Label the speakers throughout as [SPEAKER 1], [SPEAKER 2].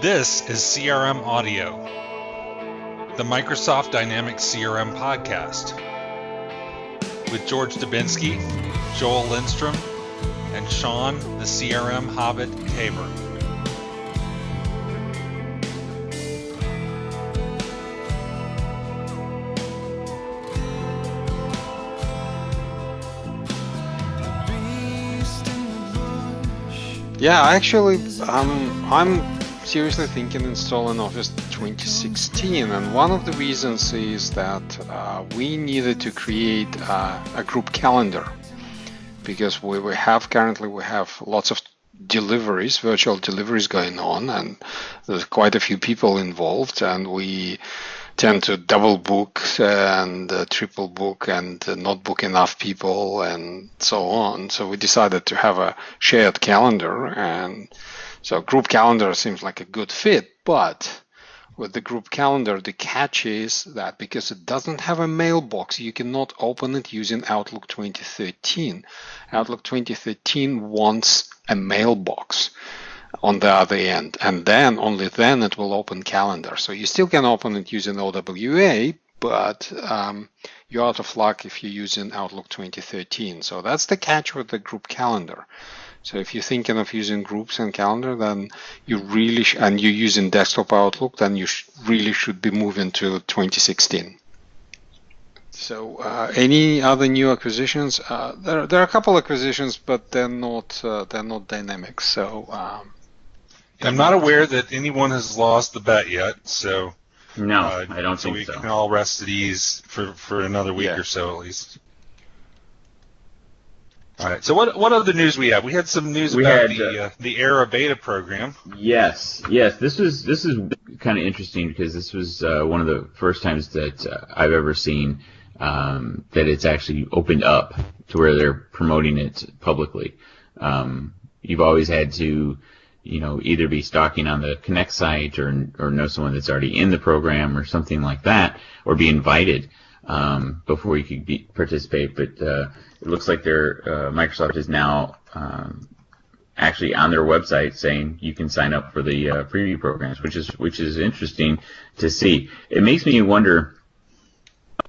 [SPEAKER 1] This is CRM Audio, the Microsoft Dynamics CRM podcast, with George Dubinsky, Joel Lindstrom, and Sean, the CRM Hobbit Tabor.
[SPEAKER 2] Yeah, actually, I'm seriously thinking installing Office 2016, and one of the reasons is that we needed to create a group calendar because we have lots of deliveries, virtual deliveries going on, and there's quite a few people involved, and we tend to double book and triple book and not book enough people and so on. So we decided to have a shared calendar, and so group calendar seems like a good fit. But with the group calendar, the catch is that because it doesn't have a mailbox, you cannot open it using Outlook 2013. Outlook 2013 wants a mailbox on the other end, and then only then it will open calendar. So you still can open it using OWA, but you're out of luck if you're using Outlook 2013. So that's the catch with the group calendar. So if you're thinking of using groups and calendar, then you really and you're using desktop Outlook, then you really should be moving to 2016. So any other new acquisitions? There are a couple acquisitions, but they're not Dynamics. So
[SPEAKER 1] I'm not aware that anyone has lost the bet yet. So
[SPEAKER 3] no, I don't think
[SPEAKER 1] so.
[SPEAKER 3] So
[SPEAKER 1] We can all rest at ease for another week or so at least. All right. So what other news we have? We had some news about the ERA beta program.
[SPEAKER 3] Yes. This is kind of interesting because this was one of the first times that I've ever seen that it's actually opened up to where they're promoting it publicly. You've always had to, either be stalking on the Connect site or know someone that's already in the program or something like that, or be invited before you could participate. But it looks like Microsoft is now actually on their website saying you can sign up for the preview programs, which is interesting to see. It makes me wonder,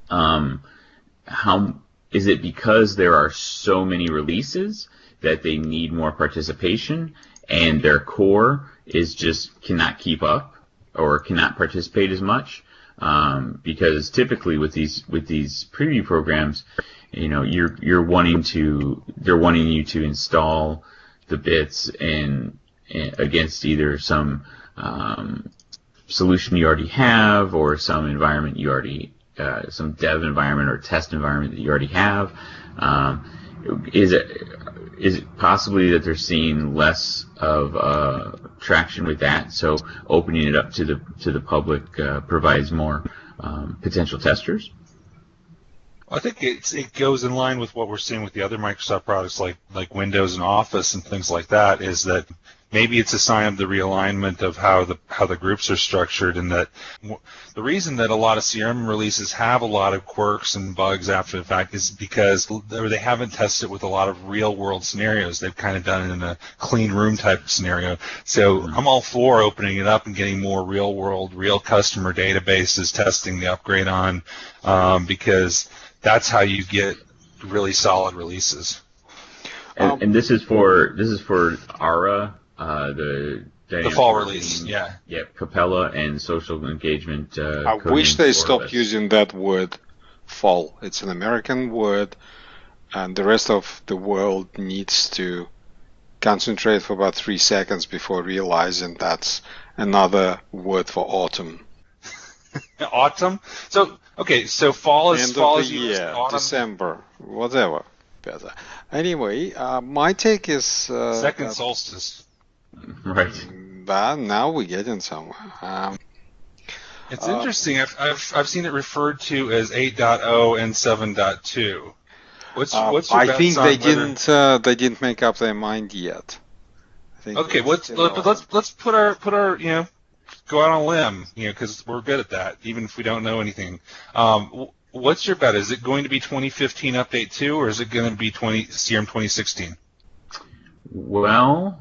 [SPEAKER 3] how is it because there are so many releases that they need more participation, and their core is just cannot keep up or cannot participate as much? Because typically with these preview programs, they're wanting you to install the bits against either some solution you already have or some environment you already some dev environment or test environment that you already have. Is it possibly that they're seeing less of traction with that? So opening it up to the public provides more potential testers.
[SPEAKER 1] I think it goes in line with what we're seeing with the other Microsoft products like Windows and Office and things like that. Is that maybe it's a sign of the realignment of how the groups are structured, and that the reason that a lot of CRM releases have a lot of quirks and bugs after the fact is because they haven't tested with a lot of real world scenarios. They've kind of done it in a clean room type of scenario. So I'm all for opening it up and getting more real world, real customer databases, testing the upgrade on, because that's how you get really solid releases.
[SPEAKER 3] And this is for ARA. The
[SPEAKER 1] fall release, yeah,
[SPEAKER 3] Capella and social engagement.
[SPEAKER 2] I wish they stopped using that word fall. It's an American word, and the rest of the world needs to concentrate for about 3 seconds before realizing that's another word for autumn.
[SPEAKER 1] Autumn? So fall is
[SPEAKER 2] end
[SPEAKER 1] fall
[SPEAKER 2] of
[SPEAKER 1] is
[SPEAKER 2] the year,
[SPEAKER 1] autumn.
[SPEAKER 2] December, whatever. Better. Anyway, my take is
[SPEAKER 1] second solstice.
[SPEAKER 3] Right.
[SPEAKER 2] But now we're getting somewhere.
[SPEAKER 1] It's interesting. I've seen it referred to as 8.0 and 7.2. What's your
[SPEAKER 2] I
[SPEAKER 1] bets
[SPEAKER 2] think
[SPEAKER 1] on
[SPEAKER 2] they didn't make up their mind yet.
[SPEAKER 1] Okay, let's put our go out on a limb, because we're good at that, even if we don't know anything. What's your bet? Is it going to be 2015 update 2, or is it going to be CRM 2016?
[SPEAKER 3] Well,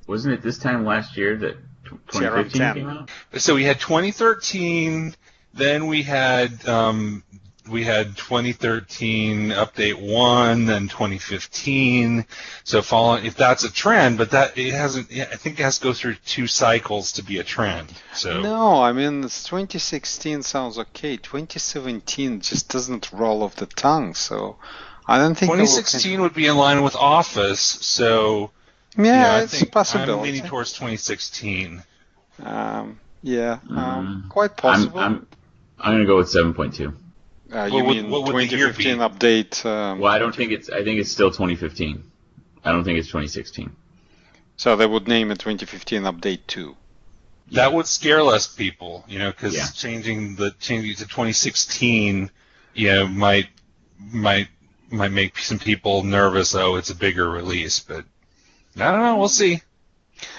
[SPEAKER 3] wasn't it this time last year that 2015 came out?
[SPEAKER 1] So we had 2013, then we had 2013 update 1, then 2015. So following, if that's a trend, but that it hasn't. I think it has to go through 2 cycles to be a trend. So
[SPEAKER 2] No, I mean, it's 2016 sounds okay. 2017 just doesn't roll off the tongue, so I don't think
[SPEAKER 1] 2016 would be in line with Office. So
[SPEAKER 2] Yeah,
[SPEAKER 1] I
[SPEAKER 2] it's a
[SPEAKER 1] think
[SPEAKER 2] possibility.
[SPEAKER 1] I'm leaning towards 2016.
[SPEAKER 2] Quite possible.
[SPEAKER 3] I'm going to go with 7.2.
[SPEAKER 2] You mean
[SPEAKER 1] what would the year
[SPEAKER 2] 2015
[SPEAKER 1] be?
[SPEAKER 2] update?
[SPEAKER 3] Well, I think it's still 2015. I don't think it's 2016.
[SPEAKER 2] So they would name it 2015 update 2.
[SPEAKER 1] That would scare less people, because
[SPEAKER 3] Yeah.
[SPEAKER 1] changing it to 2016, might make some people nervous. Oh, it's a bigger release, but I don't know. We'll see.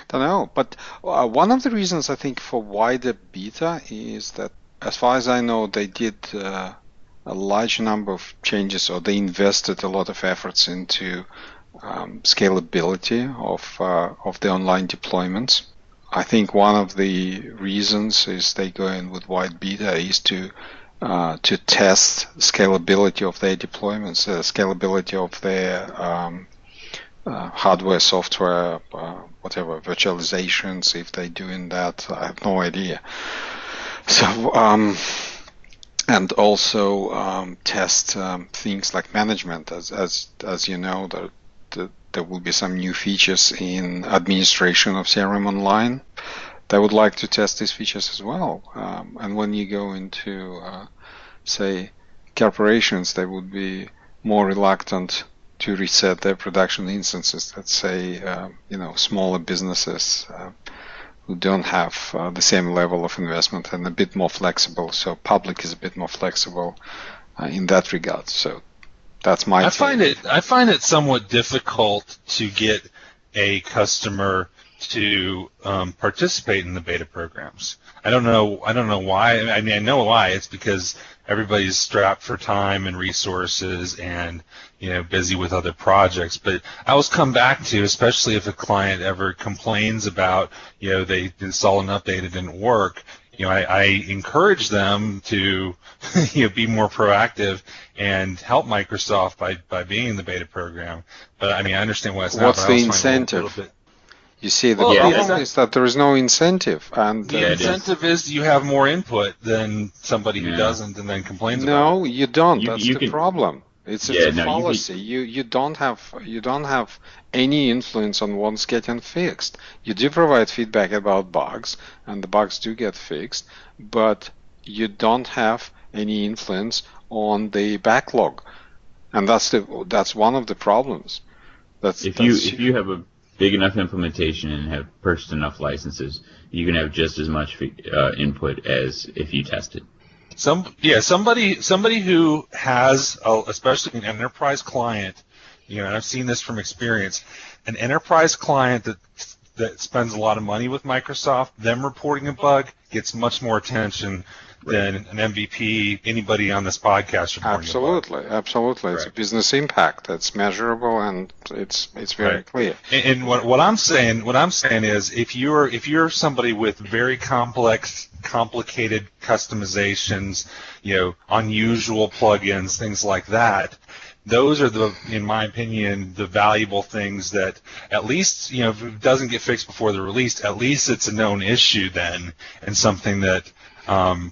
[SPEAKER 2] Don't know, but one of the reasons I think for wider beta is that, as far as I know, they did a large number of changes, or they invested a lot of efforts into scalability of the online deployments. I think one of the reasons is they go in with wide beta is to test scalability of their deployments, scalability of their hardware, software, whatever, virtualizations, if they're doing that. I have no idea. So, and also test things like management. As you know, there will be some new features in administration of CRM Online. They would like to test these features as well. And when you go into, say, corporations, they would be more reluctant to reset their production instances. Let's say, smaller businesses who don't have the same level of investment and a bit more flexible. So public is a bit more flexible in that regard. So that's my
[SPEAKER 1] I find it somewhat difficult to get a customer to participate in the beta programs. I don't know why. I mean, I know why. It's because everybody's strapped for time and resources and busy with other projects. But I always come back to, especially if a client ever complains about they install an update, it didn't work. I encourage them to be more proactive and help Microsoft by being in the beta program. But I mean, I understand why it's not.
[SPEAKER 2] What's the incentive? You see, the problem is that there is no incentive, and
[SPEAKER 1] the incentive is you have more input than somebody who doesn't and then complains about it.
[SPEAKER 2] No, you don't. That's the problem. It's a fallacy. You don't have any influence on what's getting fixed. You do provide feedback about bugs, and the bugs do get fixed, but you don't have any influence on the backlog, and that's one of the problems.
[SPEAKER 3] If you have a big enough implementation and have purchased enough licenses, you can have just as much input as if you tested. Somebody
[SPEAKER 1] who has, especially an enterprise client, and I've seen this from experience, an enterprise client that spends a lot of money with Microsoft, them reporting a bug gets much more attention than an MVP, anybody on this podcast reporting a bug.
[SPEAKER 2] Absolutely. It's a business impact. It's measurable and it's very clear.
[SPEAKER 1] And what I'm saying is, if you're somebody with very complicated customizations, unusual plugins, things like that, those are in my opinion, the valuable things that at least, if it doesn't get fixed before the release, at least it's a known issue then, and something that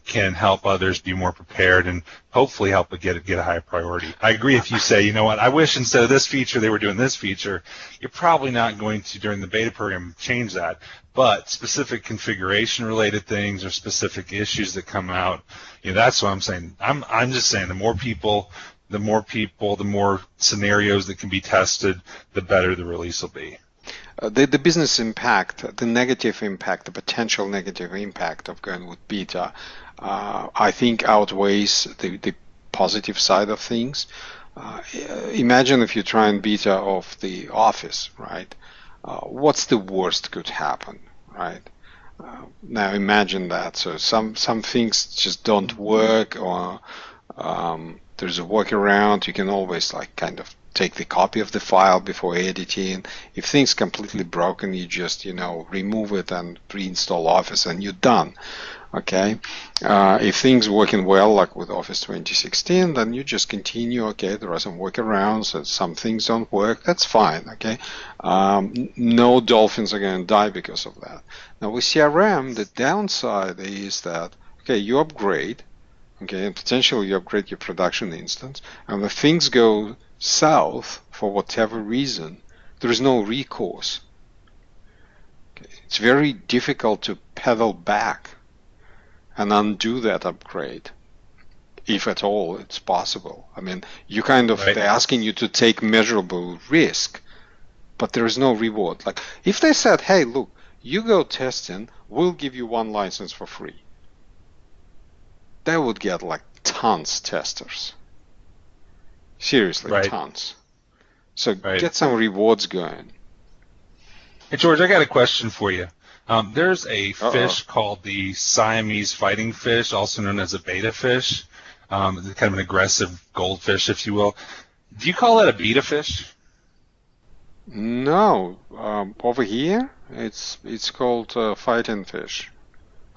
[SPEAKER 1] can help others be more prepared and hopefully help it get a high priority. I agree if you say, I wish instead of this feature they were doing this feature. You're probably not going to, during the beta program, change that. But specific configuration-related things or specific issues that come out, that's what I'm saying. I'm just saying the more people, the more scenarios that can be tested, the better the release will be.
[SPEAKER 2] The business impact, the negative impact, the potential negative impact of going with beta, I think outweighs the positive side of things. Imagine if you try and beta of the Office, right? What's the worst could happen, right? Now imagine that. So some things just don't work, or there's a workaround. You can always kind of take the copy of the file before editing. If things completely broken, you just, remove it and reinstall Office and you're done. Okay. If things working well, like with Office 2016, then you just continue. Okay, there are some workarounds, and some things don't work. That's fine. Okay. No dolphins are going to die because of that. Now with CRM, the downside is that, okay, you upgrade, okay, and potentially you upgrade your production instance, and if things go south for whatever reason, there is no recourse. Okay. It's very difficult to pedal back and undo that upgrade, if at all it's possible. I mean, you kind of, they're asking you to take measurable risk, but there is no reward. Like, if they said, hey, look, you go testing, we'll give you one license for free, they would get like tons testers. Seriously, tons. So get some rewards going.
[SPEAKER 1] Hey, George, I got a question for you. There's a fish called the Siamese fighting fish, also known as a beta fish, kind of an aggressive goldfish, if you will. Do you call that a beta fish?
[SPEAKER 2] No. Over here, it's called fighting fish,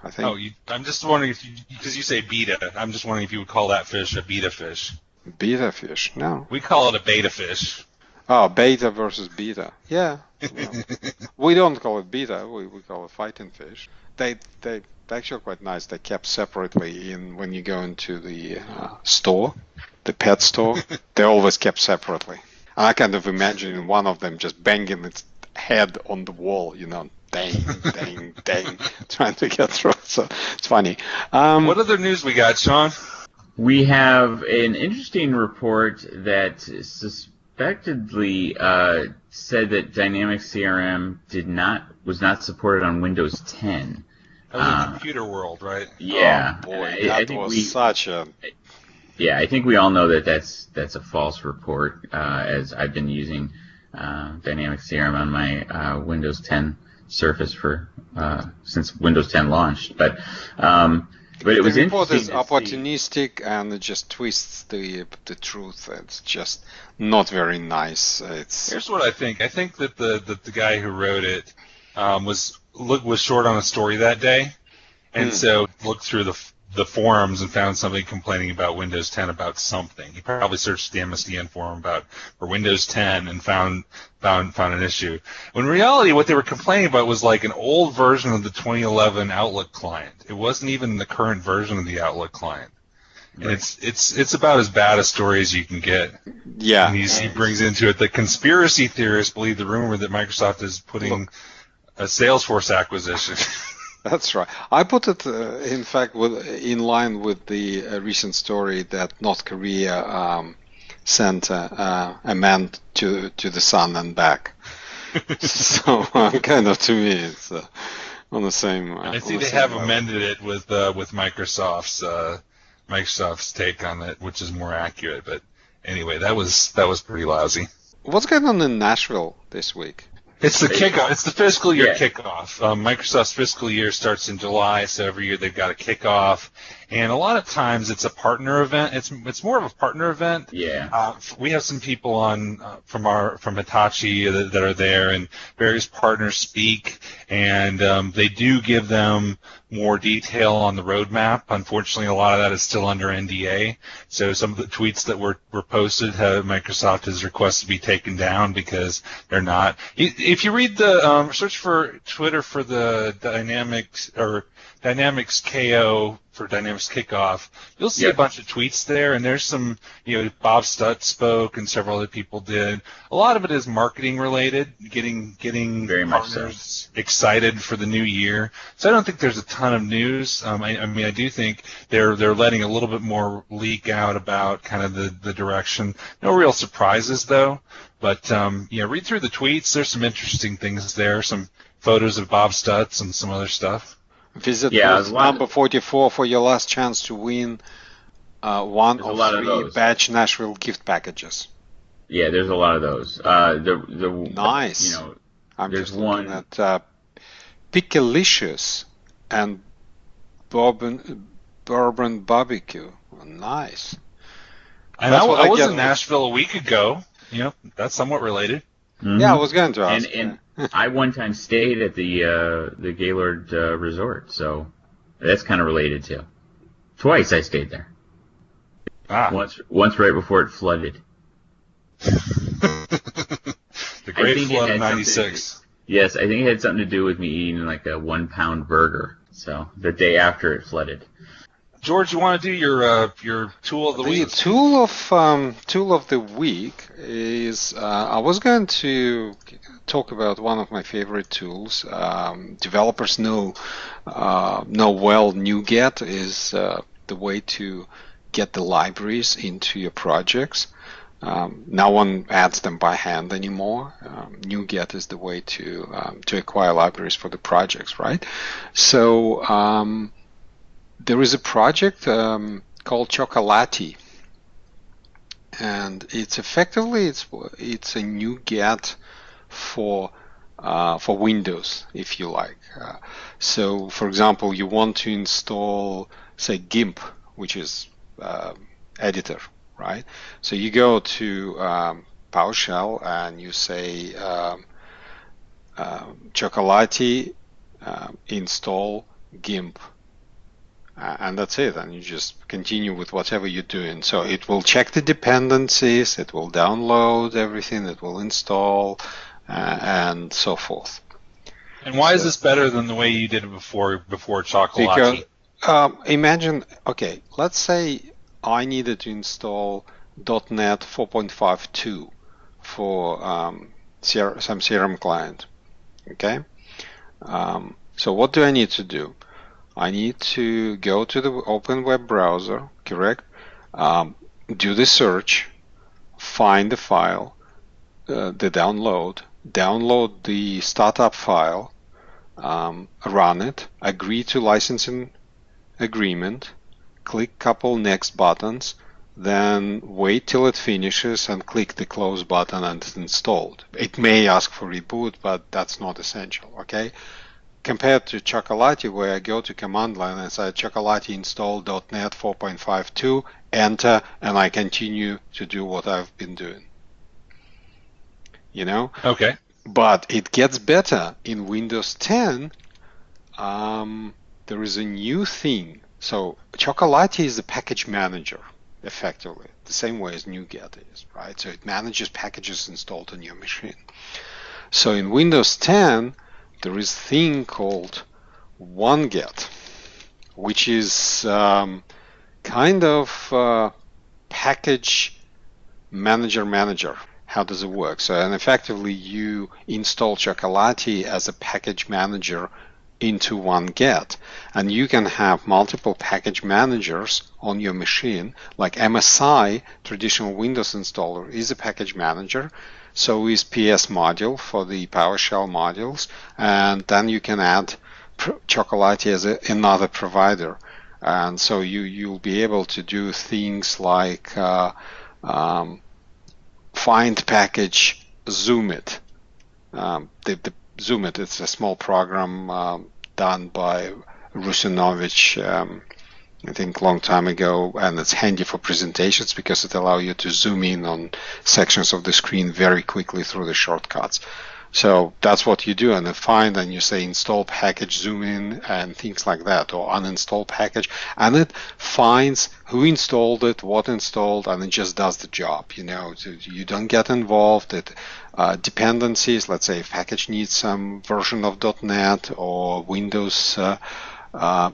[SPEAKER 2] I think.
[SPEAKER 1] Oh, I'm just wondering because you say beta, I'm just wondering if you would call that fish a beta fish.
[SPEAKER 2] Beta fish? No.
[SPEAKER 1] We call it a beta fish.
[SPEAKER 2] Oh, beta versus beta. Yeah. Well, we don't call it beta. We call it fighting fish. They're actually quite nice. They're kept separately when you go into the store, the pet store. They're always kept separately. And I kind of imagine one of them just banging its head on the wall, dang, dang, dang, trying to get through. So it's funny.
[SPEAKER 1] What other news we got, Sean?
[SPEAKER 3] We have an interesting report that suspectedly said that Dynamics CRM was not supported on Windows 10.
[SPEAKER 1] That was in Computer World, right?
[SPEAKER 3] Yeah.
[SPEAKER 2] Oh boy, that was such a.
[SPEAKER 3] Yeah, I think we all know that that's a false report. As I've been using Dynamics CRM on my Windows 10 Surface since Windows 10 launched, but it was interesting. The report is
[SPEAKER 2] opportunistic and it just twists the truth. It's just not very nice.
[SPEAKER 1] Here's what I think. I think that the guy who wrote it was short on a story that day, and so looked through the forums and found somebody complaining about Windows 10 about something. He probably searched the MSDN forum for Windows 10 and found an issue. When in reality, what they were complaining about was like an old version of the 2011 Outlook client. It wasn't even the current version of the Outlook client. Right. And it's about as bad a story as you can get.
[SPEAKER 2] Yeah.
[SPEAKER 1] And he brings into it the conspiracy theorists believe the rumor that Microsoft is putting a Salesforce acquisition.
[SPEAKER 2] That's right. I put it, in fact, in line with the recent story that North Korea sent a man to the sun and back. So kind of to me, it's on the same.
[SPEAKER 1] I see they have amended it with Microsoft's take on it, which is more accurate. But anyway, that was pretty lousy.
[SPEAKER 2] What's going on in Nashville this week?
[SPEAKER 1] It's the kickoff. It's the fiscal year kickoff. Microsoft's fiscal year starts in July, so every year they've got a kickoff, and a lot of times it's a partner event. It's more of a partner event.
[SPEAKER 3] Yeah.
[SPEAKER 1] We have some people on from Hitachi that are there, and various partners speak, and they do give them more detail on the roadmap. Unfortunately, a lot of that is still under NDA. So some of the tweets that were posted, Microsoft has requested to be taken down because they're not. If you read the search for Twitter for the Dynamics KO for Dynamics Kickoff, you'll see a bunch of tweets there, and there's some, Bob Stutz spoke and several other people did. A lot of it is marketing related, getting
[SPEAKER 3] very
[SPEAKER 1] partners excited for the new year. So I don't think there's a ton of news. I do think they're letting a little bit more leak out about kind of the direction. No real surprises though, but read through the tweets. There's some interesting things there, some photos of Bob Stutz and some other stuff.
[SPEAKER 2] Visit booth number 44 for your last chance to win one of 3 Batch Nashville gift packages.
[SPEAKER 3] Yeah, there's a lot of those.
[SPEAKER 2] Nice. I'm
[SPEAKER 3] there's
[SPEAKER 2] just looking at Pickalicious and Bourbon Barbecue. Nice.
[SPEAKER 1] And I was in Nashville a week ago. that's somewhat related.
[SPEAKER 3] Mm-hmm.
[SPEAKER 2] Yeah, I was going to ask.
[SPEAKER 3] And I one time stayed at the Gaylord Resort, so that's kind of related too. Twice I stayed there. Once right before it flooded.
[SPEAKER 1] The Great Flood of '96.
[SPEAKER 3] Yes, I think it had something to do with me eating like a 1-pound burger. So the day after it flooded.
[SPEAKER 1] George, you want to do your tool of the week?
[SPEAKER 2] The tool of the week is I was going to talk about one of my favorite tools. Developers know well. NuGet is the way to get the libraries into your projects. No one adds them by hand anymore. NuGet is the way to acquire libraries for the projects, right? So there is a project called Chocolatey, and it's effectively it's a NuGet for Windows, if you like. So, for example, you want to install, say, GIMP, which is editor, right? So you go to PowerShell and you say Chocolatey install GIMP. And that's it, and you just continue with whatever you're doing. So it will check the dependencies, it will download everything, it will install, and so forth.
[SPEAKER 1] And why is this better than the way you did it before Chocolatey?
[SPEAKER 2] Because imagine, okay, let's say I needed to install .NET 4.52 for some CRM client. Okay, so what do I need to do? I need to go to the open web browser, correct? Do the search, find the file, the download the startup file, run it, agree to licensing agreement, click couple next buttons, then wait till it finishes and click the close button and it's installed. It may ask for reboot, but that's not essential, okay? Compared to Chocolatey, where I go to command line and say Chocolatey install .NET 4.52, enter, and I continue to do what I've been doing.
[SPEAKER 1] Okay.
[SPEAKER 2] But it gets better. In Windows 10, there is a new thing. So Chocolatey is the package manager, effectively, the same way as NuGet is, right? So it manages packages installed on your machine. So in Windows 10, there is a thing called Oneget, which is kind of package manager. How does it work? So, and effectively, you install Chocolatey as a package manager into Oneget, and you can have multiple package managers on your machine. Like MSI, traditional Windows installer, is a package manager. So is PS module for the PowerShell modules, and then you can add Chocolatey as another provider, and so you'll be able to do things like find package, zoom it. The zoom it, it's a small program done by Rusinovich, I think long time ago, and it's handy for presentations because it allows you to zoom in on sections of the screen very quickly through the shortcuts. So that's what you do, and then find, and you say install package, zoom in, and things like that, or uninstall package, and it finds who installed it, what installed, and it just does the job. You don't get involved. It dependencies, let's say if package needs some version of .NET or Windows,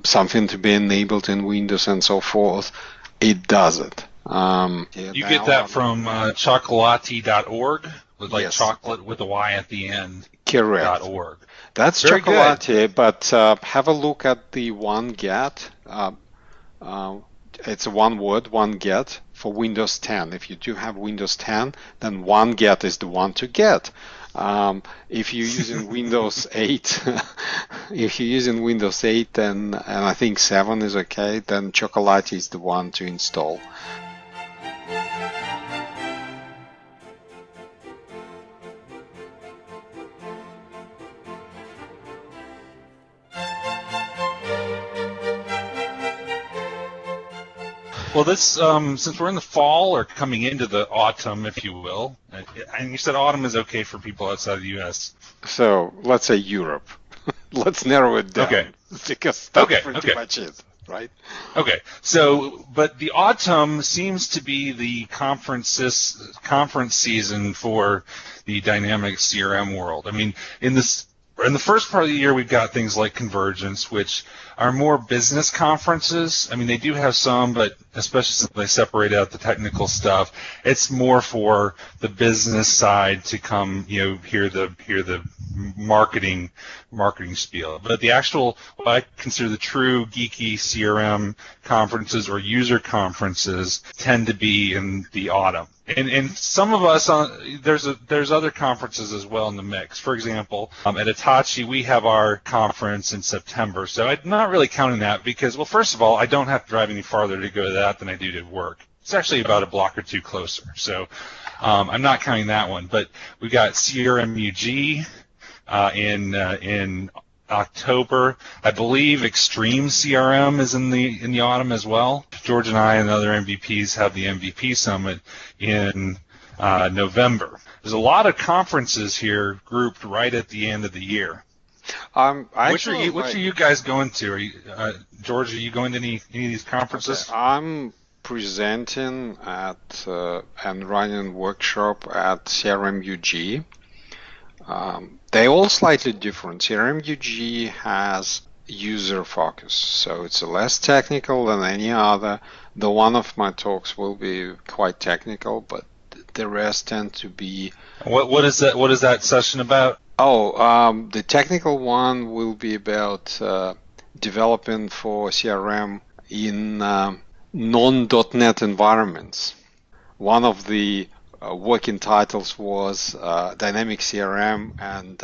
[SPEAKER 2] something to be enabled in Windows and so forth, it does it.
[SPEAKER 1] You get that from chocolatey.org, with like
[SPEAKER 2] yes.
[SPEAKER 1] chocolate with a Y at the end.
[SPEAKER 2] Correct.
[SPEAKER 1] .org.
[SPEAKER 2] That's
[SPEAKER 1] very
[SPEAKER 2] Chocolatey, but have a look at the Oneget. It's a one word, Oneget, for Windows 10. If you do have Windows 10, then Oneget is the one to get. If you're using Windows 8, then, and I think 7 is okay, then Chocolatey is the one to install.
[SPEAKER 1] Well, this since we're in the fall or coming into the autumn, if you will, And you said autumn is okay for people outside of the U.S.
[SPEAKER 2] So let's say Europe. Let's narrow it down.
[SPEAKER 1] Okay.
[SPEAKER 2] Because that's pretty much it, right?
[SPEAKER 1] Okay. So, but the autumn seems to be the conference season for the Dynamics CRM world. I mean, in the first part of the year, we've got things like Convergence, which are more business conferences. I mean, they do have some, but especially since they separate out the technical stuff, it's more for the business side to come, hear the marketing spiel. But the actual, what I consider the true geeky CRM conferences or user conferences tend to be in the autumn. And some of us, there's other conferences as well in the mix. For example, at Hitachi, we have our conference in September. So I'm not really counting that because, well, first of all, I don't have to drive any farther to go to that than I do to work. It's actually about a block or two closer. So I'm not counting that one. But we've got CRMUG in October. I believe Extreme CRM is in the autumn as well. George and I and other MVPs have the MVP Summit in November. There's a lot of conferences here grouped right at the end of the year. Which are you guys going to? Are you, George, are you going to any of these conferences?
[SPEAKER 2] Okay. I'm presenting at and running workshop at CRMUG. They're all slightly different. CRMUG has user focus, so it's less technical than any other. The one of my talks will be quite technical, but the rest tend to be.
[SPEAKER 1] What is that? What is that session about?
[SPEAKER 2] The technical one will be about developing for CRM in non.NET environments. One of the working titles was Dynamic CRM and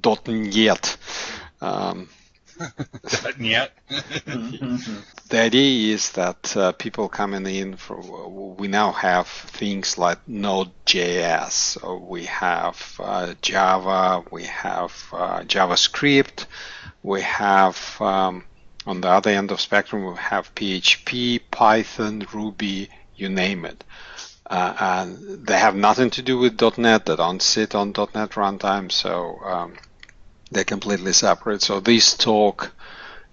[SPEAKER 2] .NET.
[SPEAKER 1] .NET.
[SPEAKER 2] The idea is that people coming in, we now have things like Node.js, we have Java, we have JavaScript, we have on the other end of spectrum we have PHP, Python, Ruby, you name it. And they have nothing to do with .NET. They don't sit on .NET runtime, so they're completely separate. So this talk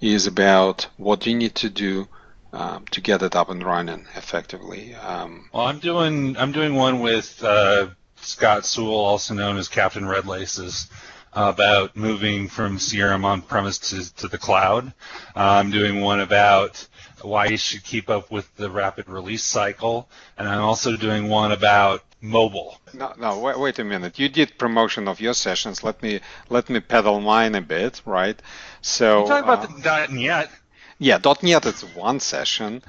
[SPEAKER 2] is about what you need to do to get it up and running effectively.
[SPEAKER 1] Well, I'm doing one with Scott Sewell, also known as Captain Red Laces, about moving from CRM on-premise to the cloud. I'm doing one about why you should keep up with the rapid release cycle, and I'm also doing one about mobile.
[SPEAKER 2] No, wait a minute. You did promotion of your sessions. Let me peddle mine a bit, right? So
[SPEAKER 1] you talk about the .NET.
[SPEAKER 2] Yeah, .NET is one session.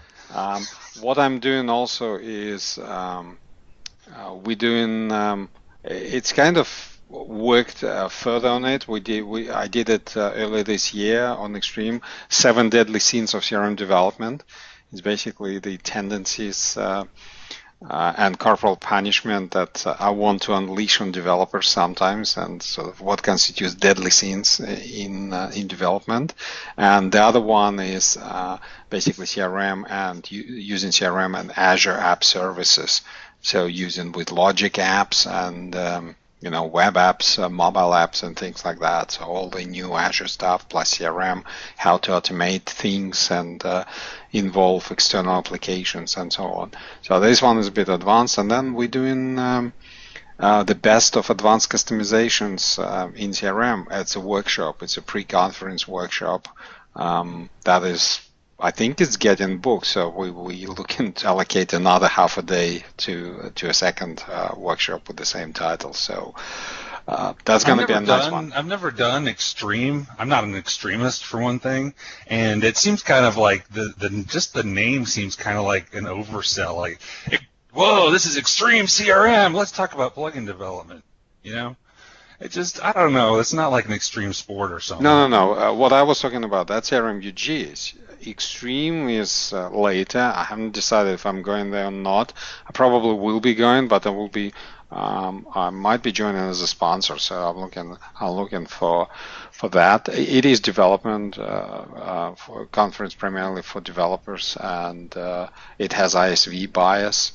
[SPEAKER 2] What I'm doing also is we're doing. It's kind of worked further on it. I did it earlier this year on Extreme, 7 Deadly Sins of CRM Development. It's basically the tendencies and corporal punishment that I want to unleash on developers sometimes, and sort of what constitutes deadly sins in development. And the other one is basically CRM and using CRM and Azure App Services. So using with Logic apps and web apps, mobile apps, and things like that. So all the new Azure stuff plus CRM, how to automate things and involve external applications and so on. So this one is a bit advanced, and then we're doing the best of advanced customizations in CRM. It's a workshop. It's a pre-conference workshop. That is, I think it's getting booked, so we looking to allocate another half a day to a second workshop with the same title. So that's going to be a nice one.
[SPEAKER 1] I've never done Extreme. I'm not an extremist for one thing, and it seems kind of like just the name seems kind of like an oversell. Like, whoa, this is Extreme CRM. Let's talk about plugin development. It just, I don't know. It's not like an extreme sport or something.
[SPEAKER 2] No. What I was talking about, that's CRMUG. Extreme is later. I haven't decided if I'm going there or not. I probably will be going, but I will be I might be joining as a sponsor, so I'm looking for that. It is development for conference primarily for developers, and it has ISV bias.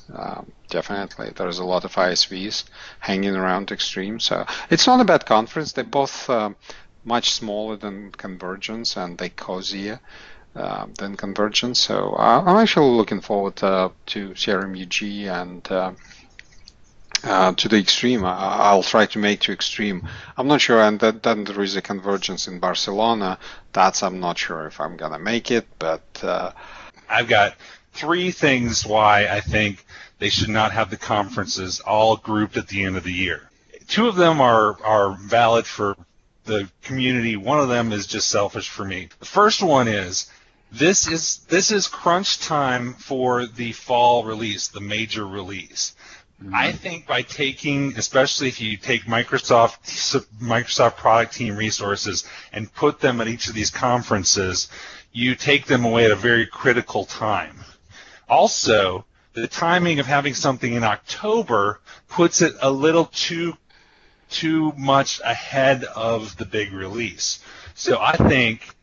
[SPEAKER 2] Definitely, there is a lot of ISVs hanging around Extreme, so it's not a bad conference. They're both much smaller than Convergence, and they cozier than Convergence. So I'm actually looking forward to CRMUG and to the Extreme. I'll try to make to Extreme. I'm not sure, and then there is a Convergence in Barcelona. I'm not sure if I'm gonna make it, but
[SPEAKER 1] I've got 3 things why I think they should not have the conferences all grouped at the end of the year. 2 of them are valid for the community. One of them is just selfish for me. The first one is this is crunch time for the fall release, the major release. I think by taking, especially if you take Microsoft product team resources and put them at each of these conferences, you take them away at a very critical time. Also, the timing of having something in October puts it a little too much ahead of the big release. So I think,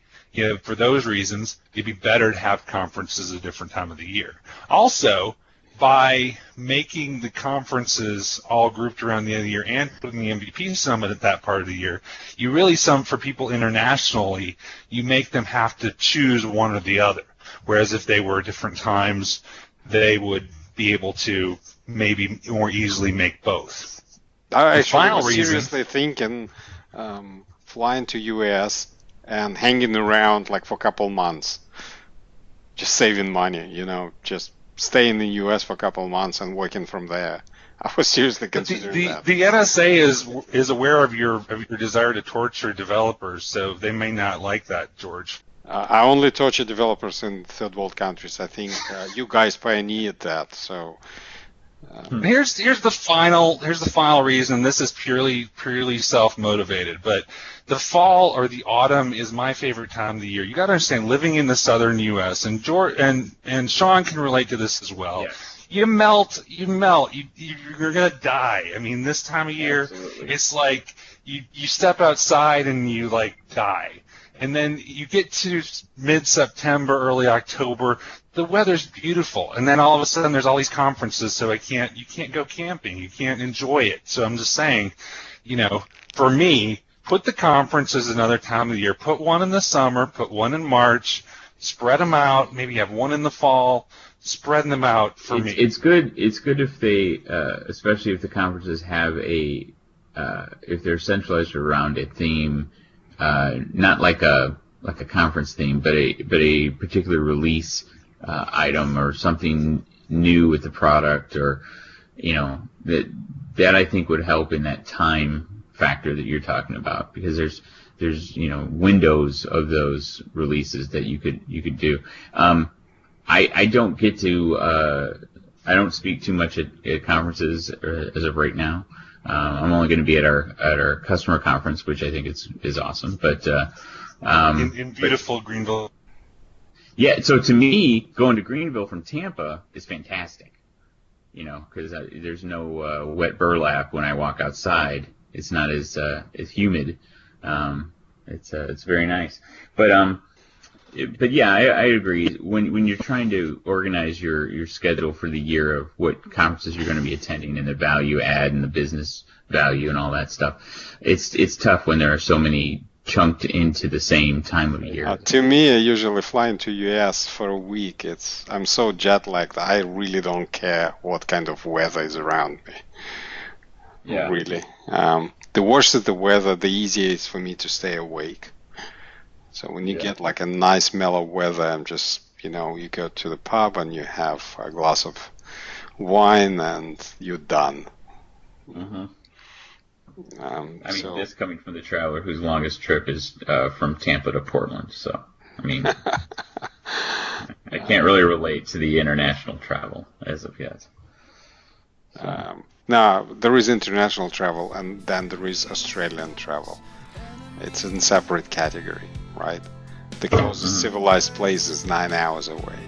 [SPEAKER 1] for those reasons, it'd be better to have conferences at a different time of the year. Also, by making the conferences all grouped around the end of the year and putting the MVP Summit at that part of the year, you really, for people internationally, you make them have to choose one or the other. Whereas if they were different times, they would be able to maybe more easily make both.
[SPEAKER 2] I actually was seriously thinking flying to US and hanging around like for a couple months, just saving money, just stay in the US for a couple of months and working from there. I was seriously considering that.
[SPEAKER 1] The NSA is aware of your desire to torture developers, so they may not like that, George.
[SPEAKER 2] I only torture developers in third world countries. I think you guys pioneered that. So
[SPEAKER 1] here's the final reason. This is purely self-motivated, but the fall or the autumn is my favorite time of the year. You got to understand, living in the southern U.S. and Sean can relate to this as well.
[SPEAKER 3] Yes.
[SPEAKER 1] You melt. You're gonna die. I mean, this time of year,
[SPEAKER 3] Absolutely.
[SPEAKER 1] It's like you step outside and you die. And then you get to mid-September, early October, the weather's beautiful. And then all of a sudden there's all these conferences, so you can't go camping. You can't enjoy it. So I'm just saying, for me, put the conferences another time of the year. Put one in the summer, put one in March, spread them out. Maybe have one in the fall, spreading them out for me.
[SPEAKER 3] It's good if they, especially if the conferences have if they're centralized around a theme, not like a conference theme, but a particular release item or something new with the product, or that I think would help in that time factor that you're talking about, because there's windows of those releases that you could do. I don't get to I don't speak too much at conferences as of right now. I'm only going to be at our customer conference, which I think is awesome. But
[SPEAKER 1] in beautiful Greenville.
[SPEAKER 3] Yeah, so to me, going to Greenville from Tampa is fantastic. Because there's no wet burlap when I walk outside. It's not as humid. It's very nice. But yeah, I agree. When you're trying to organize your schedule for the year of what conferences you're going to be attending and the value add and the business value and all that stuff, it's tough when there are so many chunked into the same time of the year.
[SPEAKER 2] To me, I usually fly into US for a week. I'm so jet lagged. I really don't care what kind of weather is around me.
[SPEAKER 3] Yeah.
[SPEAKER 2] Really. The worse is the weather, the easier it's for me to stay awake. So when you get like a nice mellow weather, I'm just, you go to the pub and you have a glass of wine and you're done.
[SPEAKER 3] Mm-hmm.
[SPEAKER 2] So,
[SPEAKER 3] this coming from the traveler whose longest trip is from Tampa to Portland. So, I can't really relate to the international travel as of yet. So.
[SPEAKER 2] Now, there is international travel, and then there is Australian travel. It's in separate category, right? The closest civilized place is 9 hours away.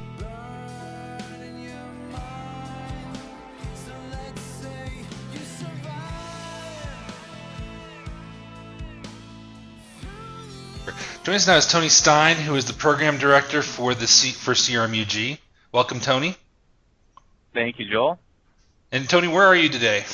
[SPEAKER 1] Joining us now is Tony Stein, who is the Program Director for CRMUG. Welcome, Tony.
[SPEAKER 4] Thank you, Joel.
[SPEAKER 1] And Tony, where are you today?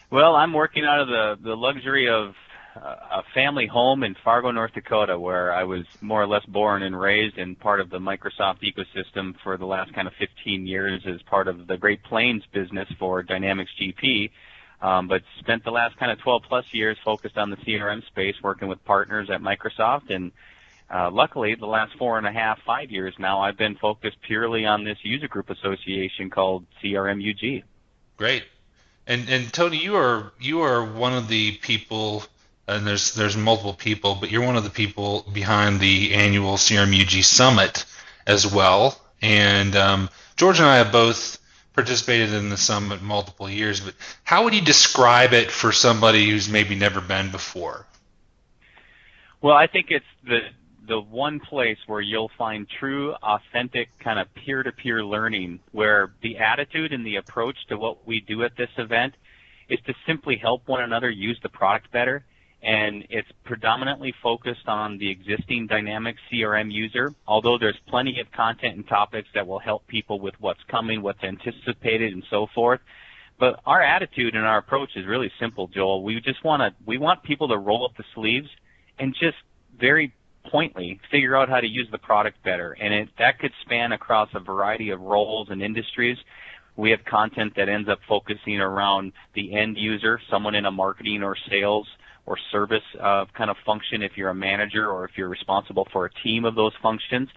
[SPEAKER 4] Well, I'm working out of the luxury of a family home in Fargo, North Dakota, where I was more or less born and raised and part of the Microsoft ecosystem for the last kind of 15 years as part of the Great Plains business for Dynamics GP. But spent the last kind of 12 plus years focused on the CRM space, working with partners at Microsoft, and luckily the last 4.5, 5 years now, I've been focused purely on this user group association called CRMUG.
[SPEAKER 1] Great. And Tony, you are one of the people, and there's multiple people, but you're one of the people behind the annual CRMUG Summit as well. And George and I have both participated in the summit multiple years, but how would you describe it for somebody who's maybe never been before?
[SPEAKER 4] Well, I think it's the one place where you'll find true, authentic kind of peer-to-peer learning, where the attitude and the approach to what we do at this event is to simply help one another use the product better. And it's predominantly focused on the existing Dynamics CRM user, although there's plenty of content and topics that will help people with what's coming, what's anticipated, and so forth. But our attitude and our approach is really simple, Joel. We want people to roll up the sleeves and just very pointedly figure out how to use the product better. And that could span across a variety of roles and industries. We have content that ends up focusing around the end user, someone in a marketing or sales or service kind of function if you're a manager or if you're responsible for a team of those functions.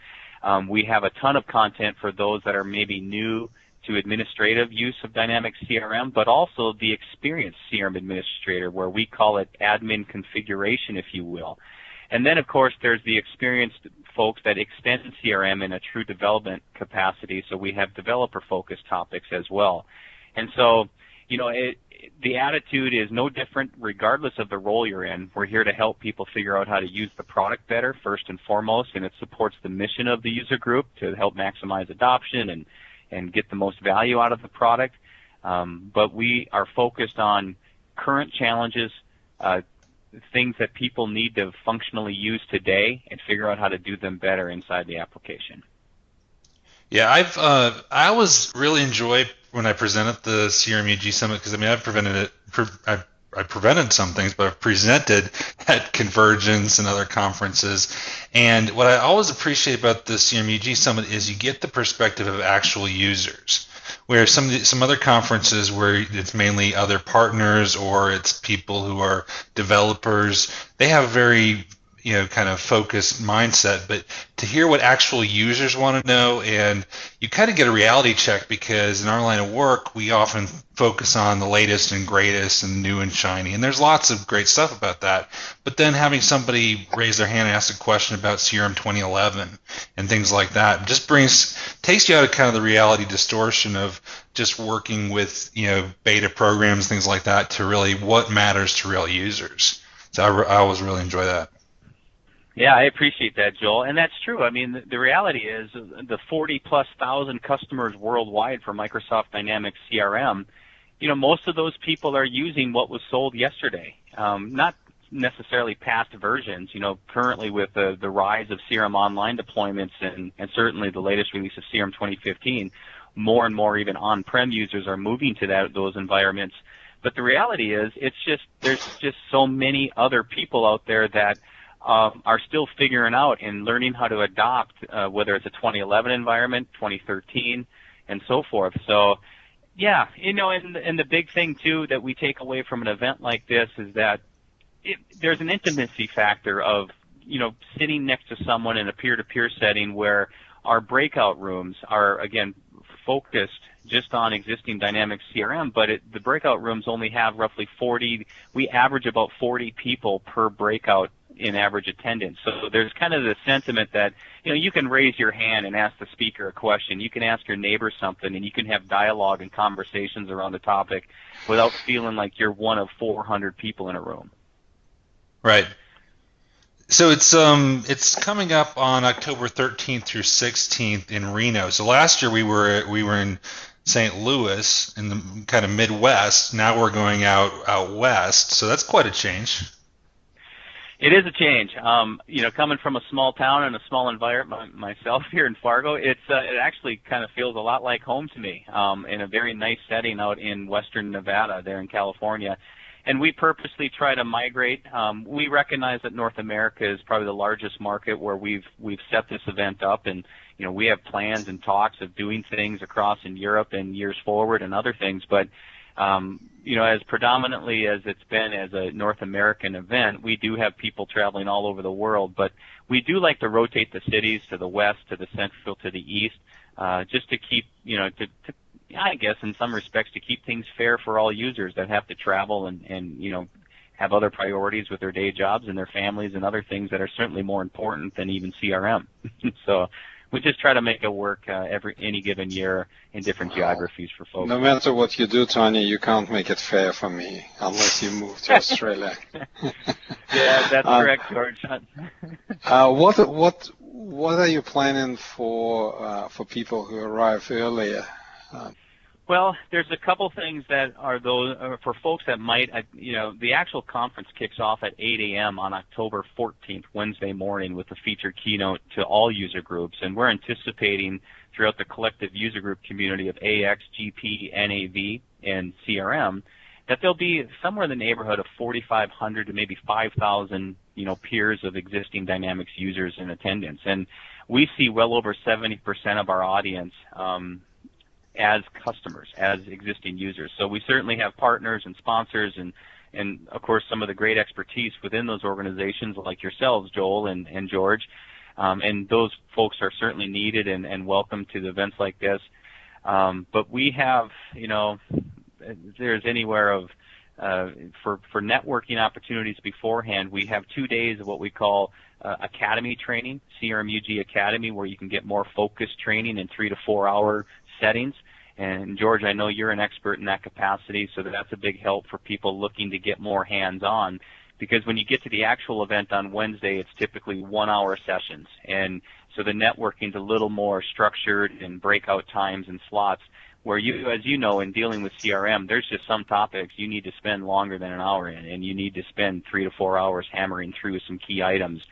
[SPEAKER 4] We have a ton of content for those that are maybe new to administrative use of Dynamics CRM, but also the experienced CRM administrator, where we call it admin configuration, if you will. And then, of course, there's the experienced folks that extend CRM in a true development capacity, so we have developer-focused topics as well. And so, the attitude is no different regardless of the role you're in. We're here to help people figure out how to use the product better, first and foremost, and it supports the mission of the user group to help maximize adoption and get the most value out of the product. But we are focused on current challenges, things that people need to functionally use today, and figure out how to do them better inside the application.
[SPEAKER 1] Yeah, I always really enjoy when I present at the CRMUG Summit, because I prevented some things, but I've presented at Convergence and other conferences. And what I always appreciate about the CRMUG Summit is you get the perspective of actual users. Where some other conferences where it's mainly other partners or it's people who are developers, they have a very kind of focused mindset, but to hear what actual users want to know, and you kind of get a reality check, because in our line of work we often focus on the latest and greatest and new and shiny, and there's lots of great stuff about that, but then having somebody raise their hand and ask a question about CRM 2011 and things like that just takes you out of kind of the reality distortion of just working with beta programs, things like that, to really what matters to real users. So I always really enjoy that.
[SPEAKER 4] Yeah, I appreciate that, Joel, and that's true. I mean, the reality is the 40-plus thousand customers worldwide for Microsoft Dynamics CRM, most of those people are using what was sold yesterday, not necessarily past versions. Currently with the rise of CRM Online deployments and certainly the latest release of CRM 2015, more and more even on-prem users are moving to those environments. But the reality is there's just so many other people out there that are still figuring out and learning how to adopt, whether it's a 2011 environment, 2013, and so forth. So, yeah, and the big thing, too, that we take away from an event like this is that there's an intimacy factor of, sitting next to someone in a peer-to-peer setting where our breakout rooms are, again, focused just on existing Dynamics CRM, but the breakout rooms only have roughly 40. We average about 40 people per breakout in average attendance. So there's kind of the sentiment that, you can raise your hand and ask the speaker a question. You can ask your neighbor something, and you can have dialogue and conversations around a topic without feeling like you're one of 400 people in a room.
[SPEAKER 1] Right. So it's coming up on October 13th through 16th in Reno. So last year we were in St. Louis in the kind of Midwest. Now we're going out west. So that's quite a change.
[SPEAKER 4] It is a change. Coming from a small town and a small environment myself here in Fargo, it actually kind of feels a lot like home to me, in a very nice setting out in western Nevada, there in California. And we purposely try to migrate. We recognize that North America is probably the largest market where we've set this event up, and we have plans and talks of doing things across in Europe and years forward and other things. But as predominantly as it's been as a North American event, we do have people traveling all over the world. But we do like to rotate the cities to the west, to the central, to the east, just to keep, I guess in some respects, to keep things fair for all users that have to travel and have other priorities with their day jobs and their families and other things that are certainly more important than even CRM. So we just try to make it work any given year in different geographies for folks.
[SPEAKER 2] No matter what you do, Tony, you can't make it fair for me unless you move to Australia.
[SPEAKER 4] Yeah, that's correct, George.
[SPEAKER 2] What are you planning for people who arrive earlier?
[SPEAKER 4] Well, there's a couple things that are those for folks that might, the actual conference kicks off at 8 a.m. on October 14th, Wednesday morning, with a featured keynote to all user groups. And we're anticipating throughout the collective user group community of AX, GP, NAV, and CRM that there'll be somewhere in the neighborhood of 4,500 to maybe 5,000, peers of existing Dynamics users in attendance. And we see well over 70% of our audience as customers, as existing users. So we certainly have partners and sponsors and of course some of the great expertise within those organizations like yourselves, Joel and George, and those folks are certainly needed and welcome to the events like this. But we have, there's anywhere of, for networking opportunities beforehand, we have 2 days of what we call academy training, CRMUG Academy, where you can get more focused training in 3 to 4 hour settings. And George, I know you're an expert in that capacity, so that's a big help for people looking to get more hands-on. Because when you get to the actual event on Wednesday, it's typically 1 hour sessions. And so the networking's a little more structured and breakout times and slots, where you, as you know, in dealing with CRM, there's just some topics you need to spend longer than an hour in, and you need to spend 3 to 4 hours hammering through some key items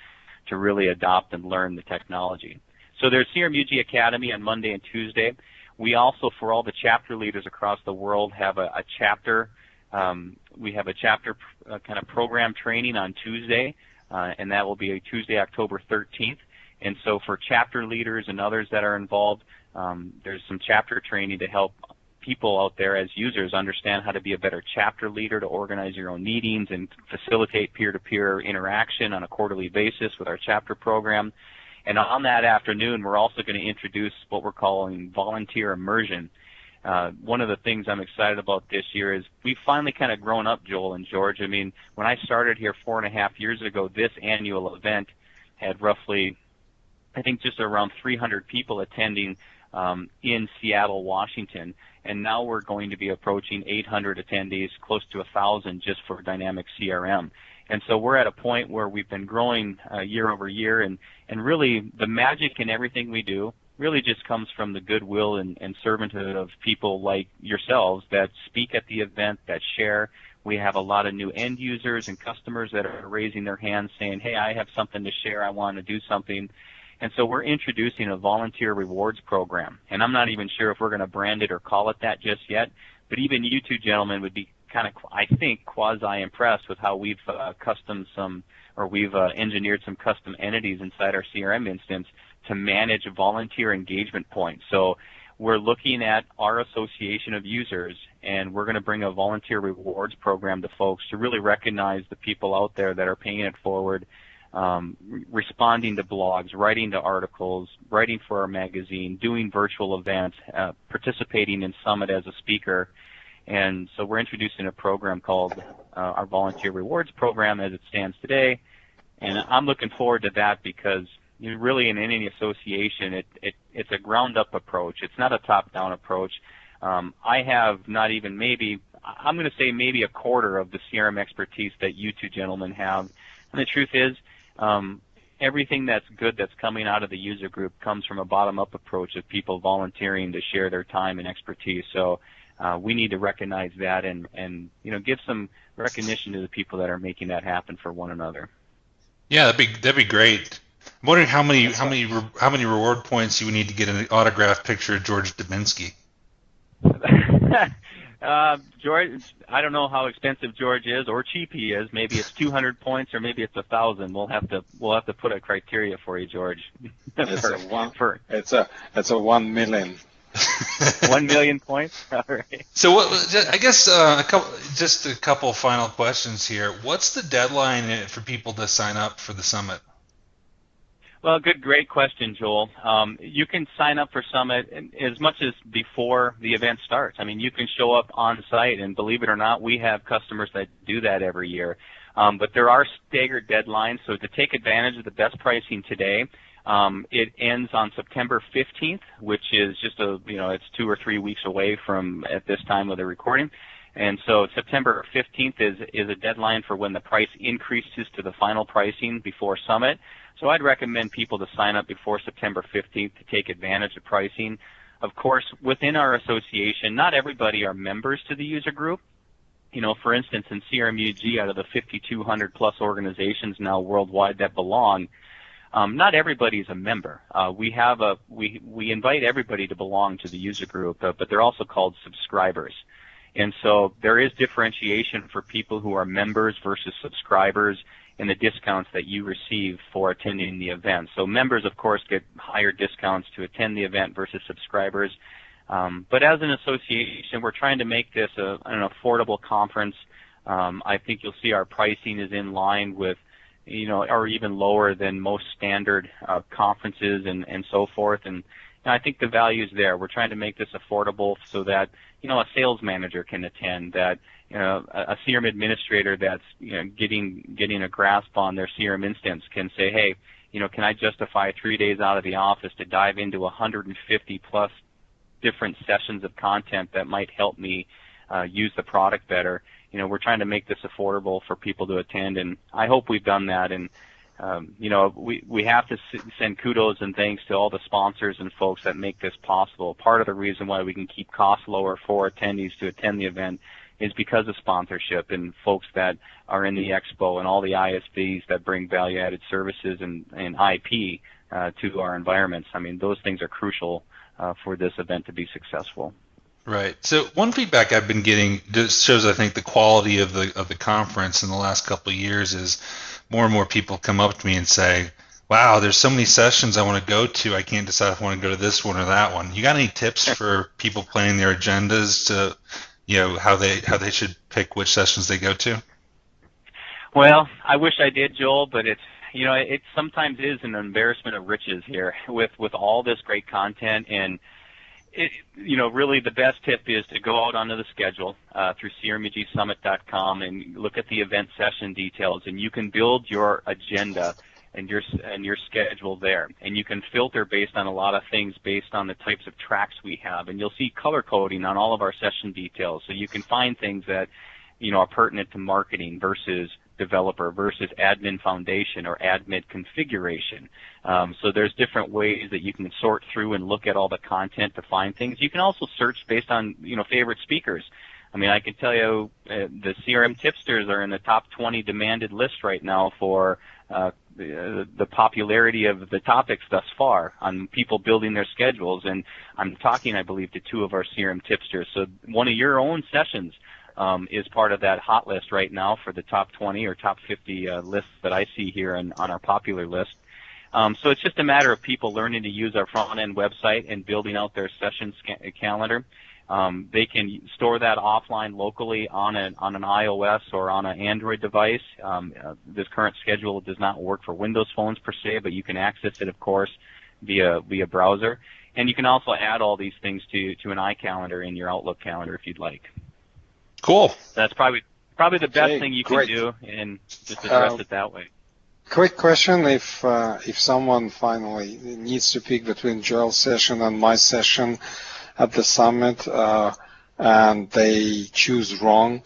[SPEAKER 4] to really adopt and learn the technology. So there's CRMUG Academy on Monday and Tuesday. We also, for all the chapter leaders across the world, have a chapter. We have a chapter kind of program training on Tuesday, and that will be a Tuesday, October 13th. And so for chapter leaders and others that are involved, there's some chapter training to help people out there as users understand how to be a better chapter leader, to organize your own meetings and facilitate peer-to-peer interaction on a quarterly basis with our chapter program. And on that afternoon, we're also going to introduce what we're calling volunteer immersion. One of the things I'm excited about this year is we've finally kind of grown up, Joel and George. I mean, when I started here 4.5 years ago, this annual event had roughly, I think, just around 300 people attending in Seattle, Washington. And now we're going to be approaching 800 attendees, close to 1,000 just for Dynamics CRM. And so we're at a point where we've been growing year over year, and really the magic in everything we do really just comes from the goodwill and servanthood of people like yourselves that speak at the event, that share. We have a lot of new end users and customers that are raising their hands saying, hey, I have something to share, I want to do something. And so we're introducing a volunteer rewards program. And I'm not even sure if we're going to brand it or call it that just yet, but even you two gentlemen would be kind of, I think, quasi-impressed with how we've engineered some custom entities inside our CRM instance to manage volunteer engagement points. So we're looking at our association of users, and we're going to bring a volunteer rewards program to folks to really recognize the people out there that are paying it forward, responding to blogs, writing to articles, writing for our magazine, doing virtual events, participating in Summit as a speaker. And so we're introducing a program called our Volunteer Rewards Program as it stands today. And I'm looking forward to that because really in any association, it's a ground-up approach. It's not a top-down approach. I have not even I'm going to say maybe a quarter of the CRM expertise that you two gentlemen have. And the truth is, everything that's good that's coming out of the user group comes from a bottom-up approach of people volunteering to share their time and expertise. So we need to recognize that and give some recognition to the people that are making that happen for one another.
[SPEAKER 1] Yeah, that'd be great. I'm wondering how many reward points you would need to get an autographed picture of George Dubinsky.
[SPEAKER 4] George, I don't know how expensive George is or cheap he is. Maybe it's 200 points or maybe it's 1,000. We'll have to put a criteria for you, George.
[SPEAKER 5] It's a 1 million.
[SPEAKER 4] 1 million points. All right.
[SPEAKER 1] So I guess just a couple final questions here. What's the deadline for people to sign up for the summit?
[SPEAKER 4] Well, great question, Joel. You can sign up for Summit as much as before the event starts. I mean, you can show up on site, and believe it or not, we have customers that do that every year. But there are staggered deadlines, so to take advantage of the best pricing today, it ends on September 15th, which is just it's 2 or 3 weeks away from at this time of the recording. And so September 15th is a deadline for when the price increases to the final pricing before Summit. So I'd recommend people to sign up before September 15th to take advantage of pricing. Of course, within our association, not everybody are members to the user group. For instance, in CRMUG, out of the 5,200 plus organizations now worldwide that belong, not everybody is a member. We invite everybody to belong to the user group, but they're also called subscribers. And so there is differentiation for people who are members versus subscribers in the discounts that you receive for attending the event. So members, of course, get higher discounts to attend the event versus subscribers. But as an association, we're trying to make this an affordable conference. I think you'll see our pricing is in line with, or even lower than most standard conferences and so forth. And I think the value is there. We're trying to make this affordable so that, a sales manager can attend, that a CRM administrator that's getting a grasp on their CRM instance can say, hey, can I justify 3 days out of the office to dive into 150 plus different sessions of content that might help me use the product better. We're trying to make this affordable for people to attend, and I hope we've done that. And we have to send kudos and thanks to all the sponsors and folks that make this possible. Part of the reason why we can keep costs lower for attendees to attend the event is because of sponsorship and folks that are in the expo and all the ISVs that bring value-added services and IP to our environments. I mean, those things are crucial for this event to be successful.
[SPEAKER 1] Right. So one feedback I've been getting just shows, I think, the quality of the conference in the last couple of years is more and more people come up to me and say, wow, there's so many sessions I want to go to. I can't decide if I want to go to this one or that one. You got any tips for people planning their agendas to, how they should pick which sessions they go to?
[SPEAKER 4] Well, I wish I did, Joel, but it sometimes is an embarrassment of riches here with all this great content. And really the best tip is to go out onto the schedule through CRMUGSummit.com and look at the event session details, and you can build your agenda and your schedule there. And you can filter based on a lot of things based on the types of tracks we have. And you'll see color coding on all of our session details, so you can find things that are pertinent to marketing versus developer versus admin foundation or admin configuration. So there's different ways that you can sort through and look at all the content to find things. You can also search based on favorite speakers. I mean, I can tell you the CRM tipsters are in the top 20 demanded list right now for the popularity of the topics thus far on people building their schedules. And I'm talking, I believe, to 2 of our CRM tipsters. So one of your own sessions is part of that hot list right now for the top 20 or top 50 lists that I see here on our popular list. So it's just a matter of people learning to use our front-end website and building out their session calendar. They can store that offline locally on an iOS or on an Android device. This current schedule does not work for Windows phones per se, but you can access it, of course, via browser. And you can also add all these things to an iCalendar in your Outlook calendar if you'd like.
[SPEAKER 1] Cool.
[SPEAKER 4] That's probably the best thing you can do, and just address it that way.
[SPEAKER 5] Quick question: if someone finally needs to pick between Joel's session and my session at the summit, and they choose wrong,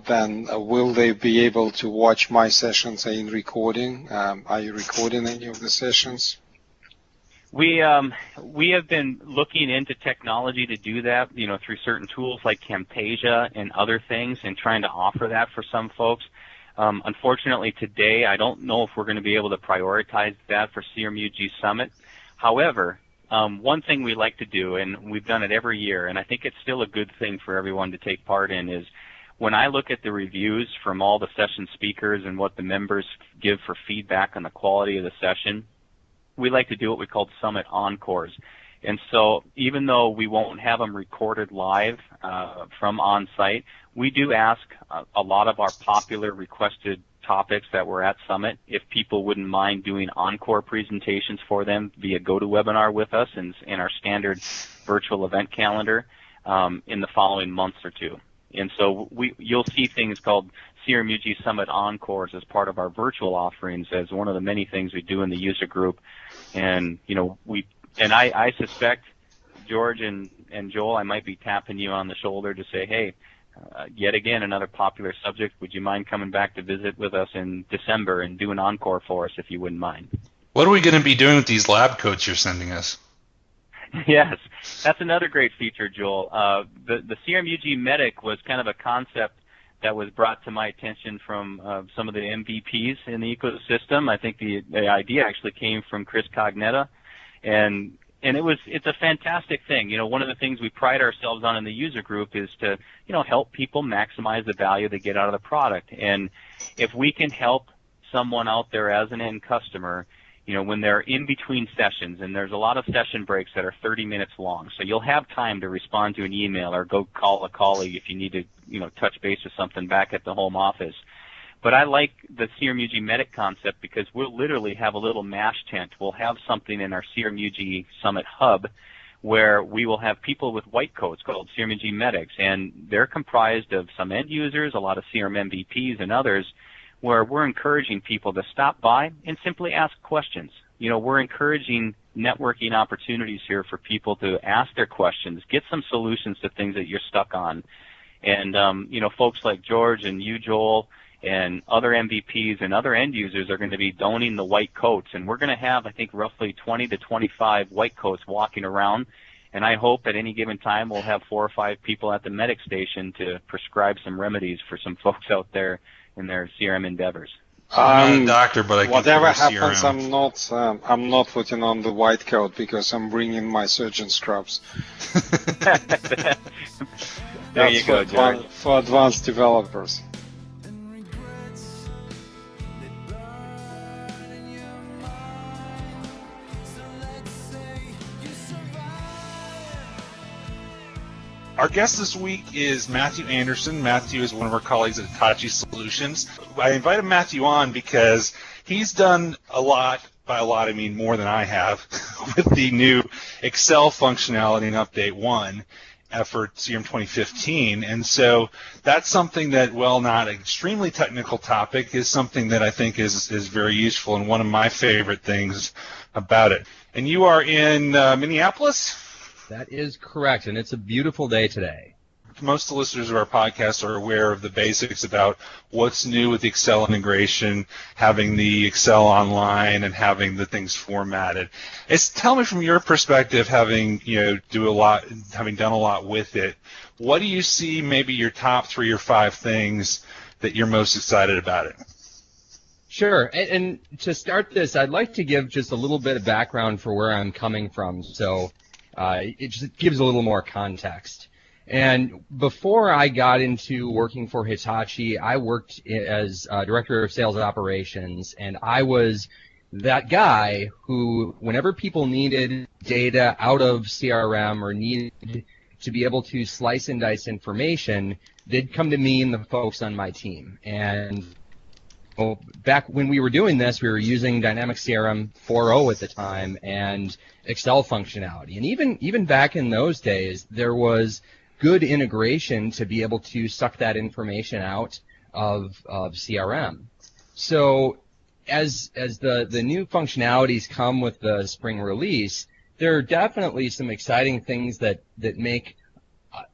[SPEAKER 5] then will they be able to watch my sessions in recording? Are you recording any of the sessions?
[SPEAKER 4] We have been looking into technology to do that, through certain tools like Camtasia and other things, and trying to offer that for some folks. Unfortunately, today, I don't know if we're going to be able to prioritize that for CRMUG Summit. However, one thing we like to do, and we've done it every year, and I think it's still a good thing for everyone to take part in, is when I look at the reviews from all the session speakers and what the members give for feedback on the quality of the session, we like to do what we call Summit Encores. And so even though we won't have them recorded live from on-site, we do ask a lot of our popular requested topics that were at Summit if people wouldn't mind doing encore presentations for them via GoToWebinar with us in our standard virtual event calendar in the following months or two. And so you'll see things called CRMUG Summit Encores as part of our virtual offerings as one of the many things we do in the user group. And, I suspect, George and Joel, I might be tapping you on the shoulder to say, hey, yet again, another popular subject. Would you mind coming back to visit with us in December and do an encore for us if you wouldn't mind?
[SPEAKER 1] What are we going to be doing with these lab coats you're sending us?
[SPEAKER 4] Yes, that's another great feature, Joel. The CRMUG Medic was kind of a concept that was brought to my attention from some of the MVPs in the ecosystem. I think the idea actually came from Chris Cognetta, and it's a fantastic thing. One of the things we pride ourselves on in the user group is to help people maximize the value they get out of the product. And if we can help someone out there as an end customer, when they're in between sessions, and there's a lot of session breaks that are 30 minutes long, so you'll have time to respond to an email or go call a colleague if you need to, touch base with something back at the home office. But I like the CRMUG Medic concept because we'll literally have a little MASH tent. We'll have something in our CRMUG Summit Hub where we will have people with white coats called CRMUG Medics, and they're comprised of some end users, a lot of CRM MVPs and others, where we're encouraging people to stop by and simply ask questions. We're encouraging networking opportunities here for people to ask their questions, get some solutions to things that you're stuck on. And, folks like George and you, Joel, and other MVPs and other end users are going to be donning the white coats. And we're going to have, I think, roughly 20 to 25 white coats walking around. And I hope at any given time we'll have 4 or 5 people at the medic station to prescribe some remedies for some folks out there in their CRM endeavors.
[SPEAKER 1] I'm not a doctor, but I can
[SPEAKER 5] whatever happens,
[SPEAKER 1] CRM.
[SPEAKER 5] I'm not putting on the white coat because I'm bringing my surgeon scrubs.
[SPEAKER 4] There you go, George.
[SPEAKER 5] For advanced developers.
[SPEAKER 1] Our guest this week is Matthew Anderson. Matthew is one of our colleagues at Hitachi Solutions. I invited Matthew on because he's done a lot, by a lot I mean more than I have, with the new Excel functionality in Update 1 for CRM 2015. And so that's something that, while not an extremely technical topic, is something that I think is very useful and one of my favorite things about it. And you are in Minneapolis?
[SPEAKER 6] That is correct, and it's a beautiful day today.
[SPEAKER 1] Most of the listeners of our podcast are aware of the basics about what's new with the Excel integration, having the Excel online, and having the things formatted. Tell me from your perspective, having done a lot with it, what do you see maybe your top 3 or 5 things that you're most excited about it?
[SPEAKER 6] Sure, and to start this, I'd like to give just a little bit of background for where I'm coming from, so it just gives a little more context. And before I got into working for Hitachi, I worked as Director of Sales Operations, and I was that guy who, whenever people needed data out of CRM or needed to be able to slice and dice information, they'd come to me and the folks on my team. And back when we were doing this, we were using Dynamics CRM 4.0 at the time and Excel functionality. And even back in those days, there was good integration to be able to suck that information out of CRM. So as the new functionalities come with the spring release, there are definitely some exciting things that make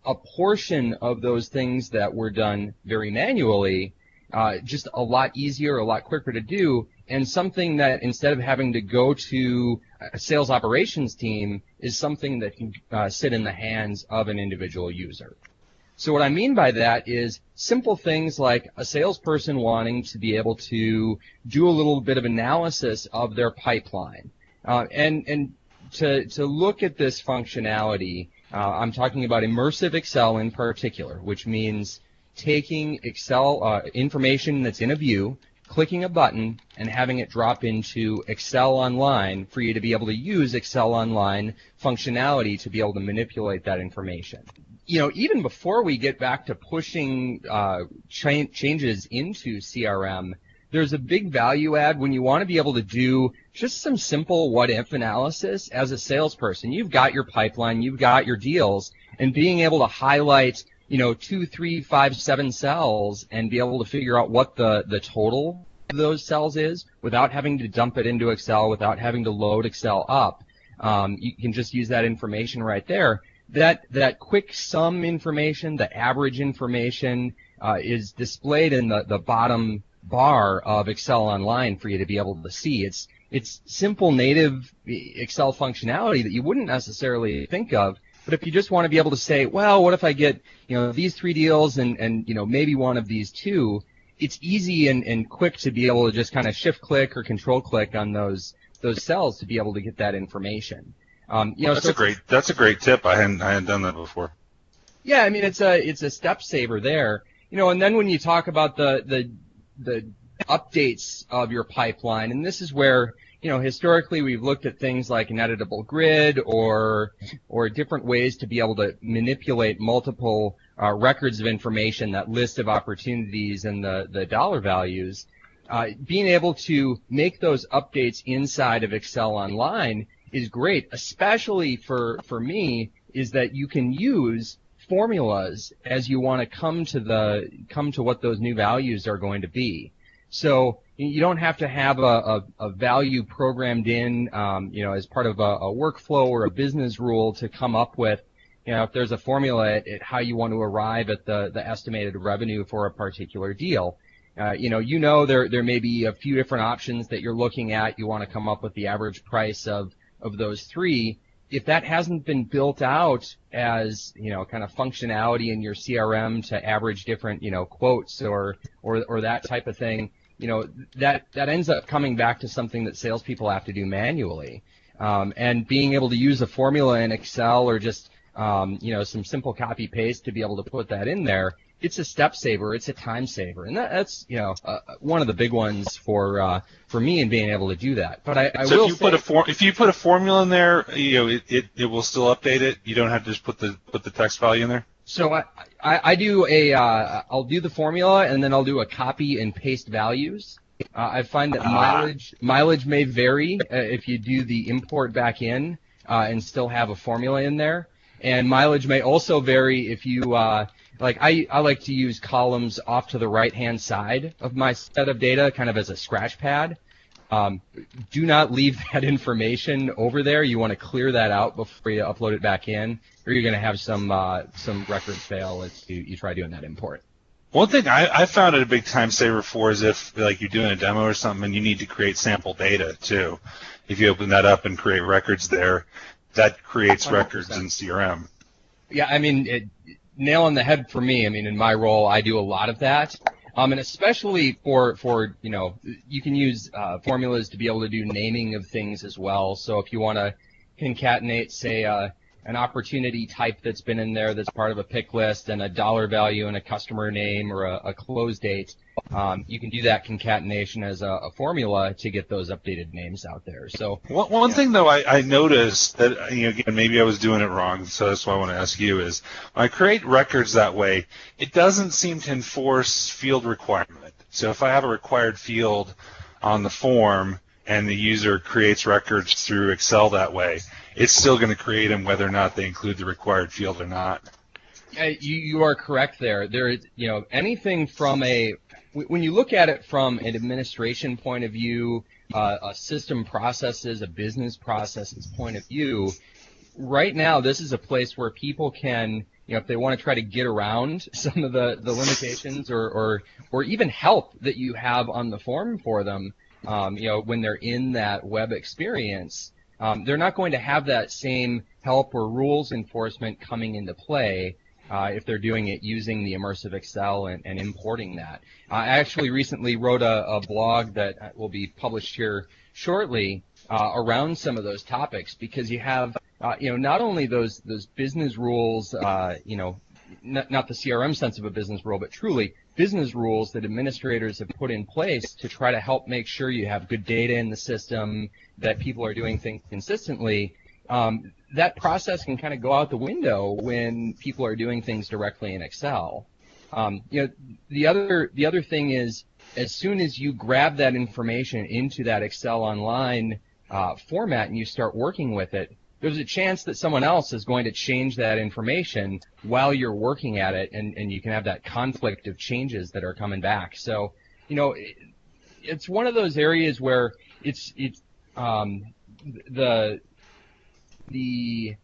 [SPEAKER 6] a portion of those things that were done very manually just a lot easier, a lot quicker to do, and something that instead of having to go to a sales operations team is something that can sit in the hands of an individual user. So what I mean by that is simple things like a salesperson wanting to be able to do a little bit of analysis of their pipeline. And to look at this functionality, I'm talking about immersive Excel in particular, which means taking Excel information that's in a view, clicking a button, and having it drop into Excel Online for you to be able to use Excel Online functionality to be able to manipulate that information. You know, even before we get back to pushing changes into CRM, there's a big value add when you want to be able to do just some simple what-if analysis as a salesperson. You've got your pipeline, you've got your deals, and being able to highlight, 2, 3, 5, 7 cells and be able to figure out what the total of those cells is without having to dump it into Excel, without having to load Excel up. You can just use that information right there. That quick sum information, the average information, is displayed in the bottom bar of Excel Online for you to be able to see. It's simple native Excel functionality that you wouldn't necessarily think of, but if you just want to be able to say, well, what if I get these 3 deals and maybe one of these 2, it's easy and quick to be able to just kind of shift click or control click on those cells to be able to get that information.
[SPEAKER 1] That's a great tip. I hadn't done that before.
[SPEAKER 6] Yeah, I mean it's a step saver there. And then when you talk about the updates of your pipeline, and this is where historically we've looked at things like an editable grid or different ways to be able to manipulate multiple records of information, that list of opportunities and the dollar values. Being able to make those updates inside of Excel Online is great, especially for me, is that you can use formulas as you want to come to what those new values are going to be. So you don't have to have a value programmed in, as part of a workflow or a business rule to come up with, if there's a formula at how you want to arrive at the estimated revenue for a particular deal. There may be a few different options that you're looking at. You want to come up with the average price of those 3. If that hasn't been built out as, kind of functionality in your CRM to average different, quotes or that type of thing, that ends up coming back to something that salespeople have to do manually. And being able to use a formula in Excel or just, some simple copy paste to be able to put that in there, it's a step saver, it's a time saver, and that's one of the big ones for me in being able to do that. But
[SPEAKER 1] if you put a formula in there, it will still update it. You don't have to just put the text value in there.
[SPEAKER 6] So I do I'll do the formula and then I'll do a copy and paste values. I find that mileage may vary if you do the import back in and still have a formula in there, and mileage may also vary if you I like to use columns off to the right-hand side of my set of data, kind of as a scratch pad. Do not leave that information over there. You want to clear that out before you upload it back in, or you're going to have some records fail if you try doing that import.
[SPEAKER 1] One thing I found it a big time saver for is if you're doing a demo or something and you need to create sample data too. If you open that up and create records there, that creates 100%. Records in CRM.
[SPEAKER 6] Yeah, I mean, nail on the head for me. I mean, in my role, I do a lot of that. And especially for you can use formulas to be able to do naming of things as well. So if you want to concatenate, say, an opportunity type that's been in there that's part of a pick list and a dollar value and a customer name or a close date, you can do that concatenation as a formula to get those updated names out there. So
[SPEAKER 1] one thing though I noticed that again maybe I was doing it wrong, so that's why I want to ask you is when I create records that way, it doesn't seem to enforce field requirement. So if I have a required field on the form and the user creates records through Excel that way, it's still going to create them whether or not they include the required field or not.
[SPEAKER 6] You are correct there. There is, anything from when you look at it from an administration point of view, a system processes, a business processes point of view, right now this is a place where people can, if they want to try to get around some of the limitations or even help that you have on the form for them, when they're in that web experience, they're not going to have that same help or rules enforcement coming into play if they're doing it using the immersive Excel and importing that. I actually recently wrote a blog that will be published here shortly around some of those topics, because you have not only those business rules, not the CRM sense of a business rule, but truly business rules that administrators have put in place to try to help make sure you have good data in the system, that people are doing things consistently. That process can kind of go out the window when people are doing things directly in Excel. The other thing is, as soon as you grab that information into that Excel Online format and you start working with it, there's a chance that someone else is going to change that information while you're working at it, and you can have that conflict of changes that are coming back. So, it's one of those areas where it's the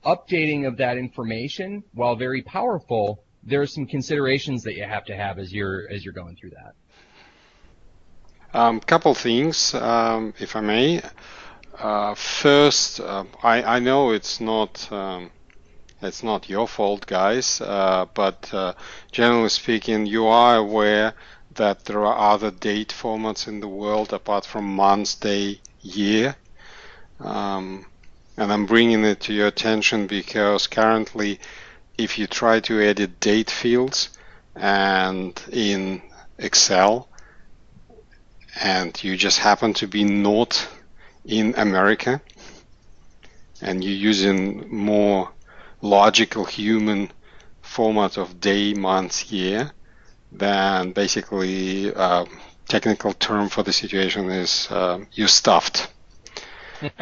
[SPEAKER 6] updating of that information, while very powerful, there are some considerations that you have to have as you're going through that.
[SPEAKER 5] Couple things, if I may. First, I know it's not your fault, guys, but generally speaking, you are aware that there are other date formats in the world apart from month, day, year. And I'm bringing it to your attention because currently, if you try to edit date fields and in Excel, and you just happen to be not in America, and you're using more logical human format of day, month, year, then basically technical term for the situation is you're stuffed.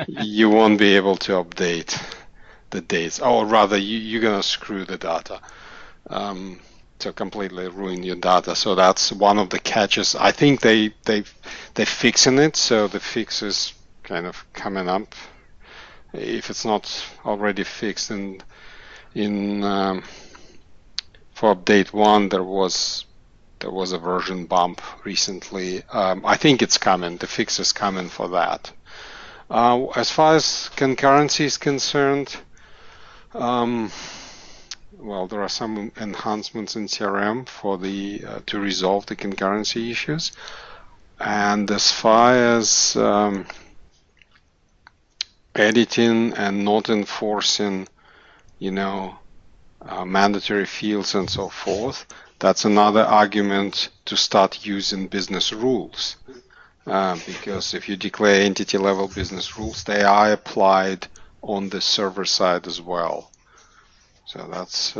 [SPEAKER 5] You won't be able to update the dates, or rather you're gonna screw the data, so completely ruin your data. So that's one of the catches. I think they're fixing it, so the fix is kind of coming up. If it's not already fixed, in for update 1 there was a version bump recently. I think it's coming. The fix is coming for that. As far as concurrency is concerned, well, there are some enhancements in CRM for to resolve the concurrency issues. And as far as editing and not enforcing, mandatory fields and so forth, that's another argument to start using business rules. Because if you declare entity level business rules, they are applied on the server side as well. So that's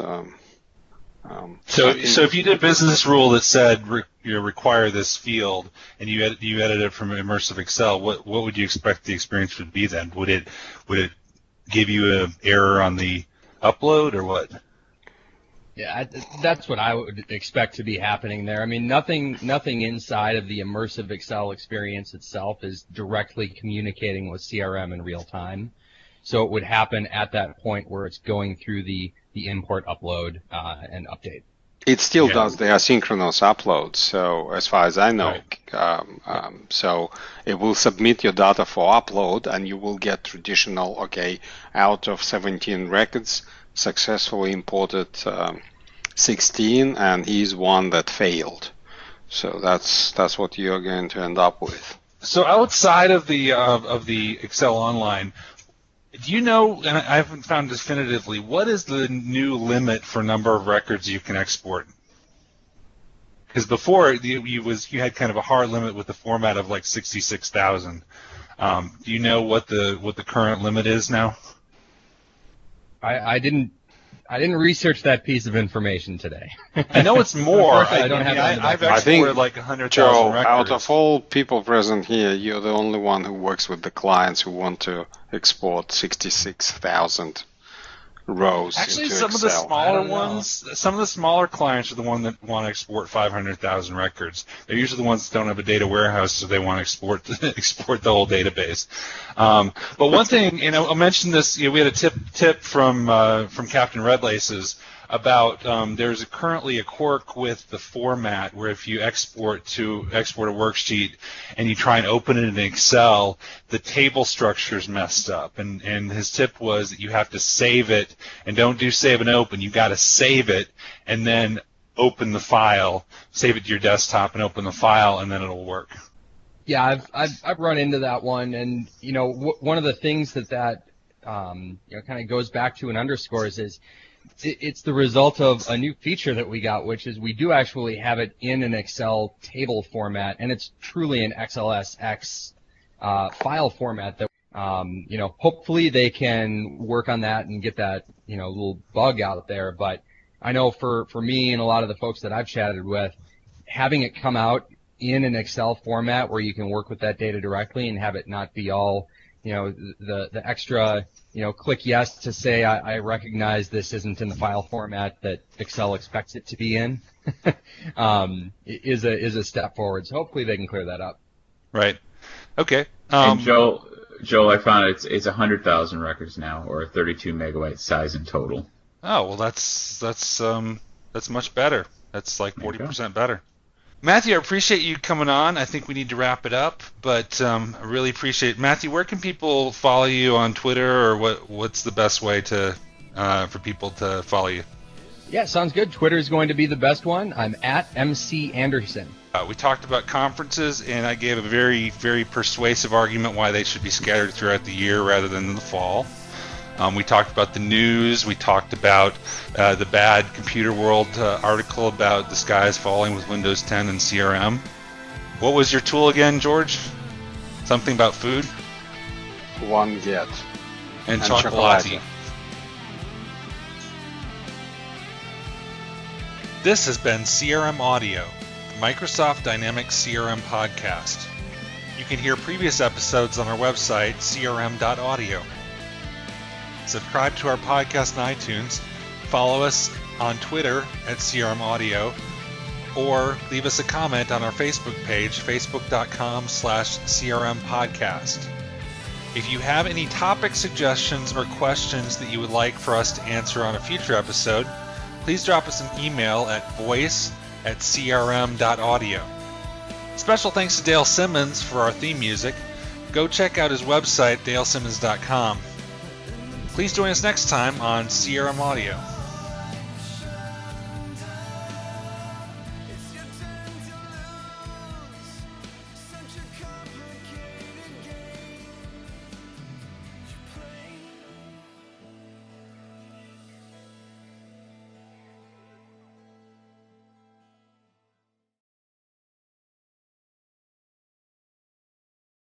[SPEAKER 1] so if you did a business rule that said you require this field, and you edit it from immersive Excel, what would you expect the experience would be then? Would it give you an error on the upload, or what?
[SPEAKER 6] Yeah, that's what I would expect to be happening there. I mean, nothing inside of the immersive Excel experience itself is directly communicating with CRM in real time. So it would happen at that point where it's going through the import, upload, and update.
[SPEAKER 5] It still does the asynchronous upload, so as far as I know. Right. So it will submit your data for upload, and you will get traditional, out of 17 records, successfully imported 16, and he's one that failed. So that's what you're going to end up with.
[SPEAKER 1] So outside of the Excel Online, do you know, and I haven't found definitively, what is the new limit for number of records you can export? Because before you had kind of a hard limit with the format of like 66,000. Do you know what the current limit is now?
[SPEAKER 6] I didn't research that piece of information today.
[SPEAKER 1] I know it's more.
[SPEAKER 5] I've
[SPEAKER 1] exported like 100,000
[SPEAKER 5] Joe,
[SPEAKER 1] records.
[SPEAKER 5] out of all people present here, you're the only one who works with the clients who want to export 66,000 rows
[SPEAKER 1] Actually,
[SPEAKER 5] into
[SPEAKER 1] some
[SPEAKER 5] Excel.
[SPEAKER 1] of the smaller ones, some of the smaller clients are the ones that want to export 500,000 records. They're usually the ones that don't have a data warehouse, so they want to export the whole database. But one thing, I'll mention this. We had a tip from Captain Red Laces about there's currently a quirk with the format where if you export a worksheet and you try and open it in Excel, the table structure is messed up. And his tip was that you have to save it, and don't do save and open. You got to save it and then open the file, save it to your desktop and open the file, and then it'll work.
[SPEAKER 6] Yeah, I've run into that one, and one of the things that kind of goes back to and underscores is it's the result of a new feature that we got, which is we do actually have it in an Excel table format, and it's truly an XLSX file format that hopefully they can work on that and get that little bug out there. But I know for me and a lot of the folks that I've chatted with, having it come out in an Excel format where you can work with that data directly and have it not be all, the extra, click yes to say I recognize this isn't in the file format that Excel expects it to be in, is a step forward. So hopefully they can clear that up.
[SPEAKER 1] Right. Okay.
[SPEAKER 3] And Joel, I found it's 100,000 records now, or 32 megabyte size in total.
[SPEAKER 1] Oh well, that's much better. That's like 40% better. Matthew, I appreciate you coming on. I think we need to wrap it up, but I really appreciate it. Matthew, where can people follow you on Twitter, or what's the best way to for people to follow you?
[SPEAKER 6] Yeah, sounds good. Twitter is going to be the best one. I'm at MC Anderson.
[SPEAKER 1] We talked about conferences, and I gave a very, very persuasive argument why they should be scattered throughout the year rather than in the fall. We talked about the news. We talked about the bad Computer World article about the sky is falling with Windows 10 and CRM. What was your tool again, George? Something about food?
[SPEAKER 5] Oneget.
[SPEAKER 1] And Chocolatey. This has been CRM Audio, the Microsoft Dynamics CRM podcast. You can hear previous episodes on our website, crm.audio. Subscribe to our podcast on iTunes, follow us on Twitter at CRM Audio, or leave us a comment on our Facebook page, facebook.com/CRM podcast. If you have any topic suggestions or questions that you would like for us to answer on a future episode, please drop us an email at voice@crm.audio. Special thanks to Dale Simmons for our theme music. Go check out his website, dalesimmons.com. Please join us next time on CRM Audio.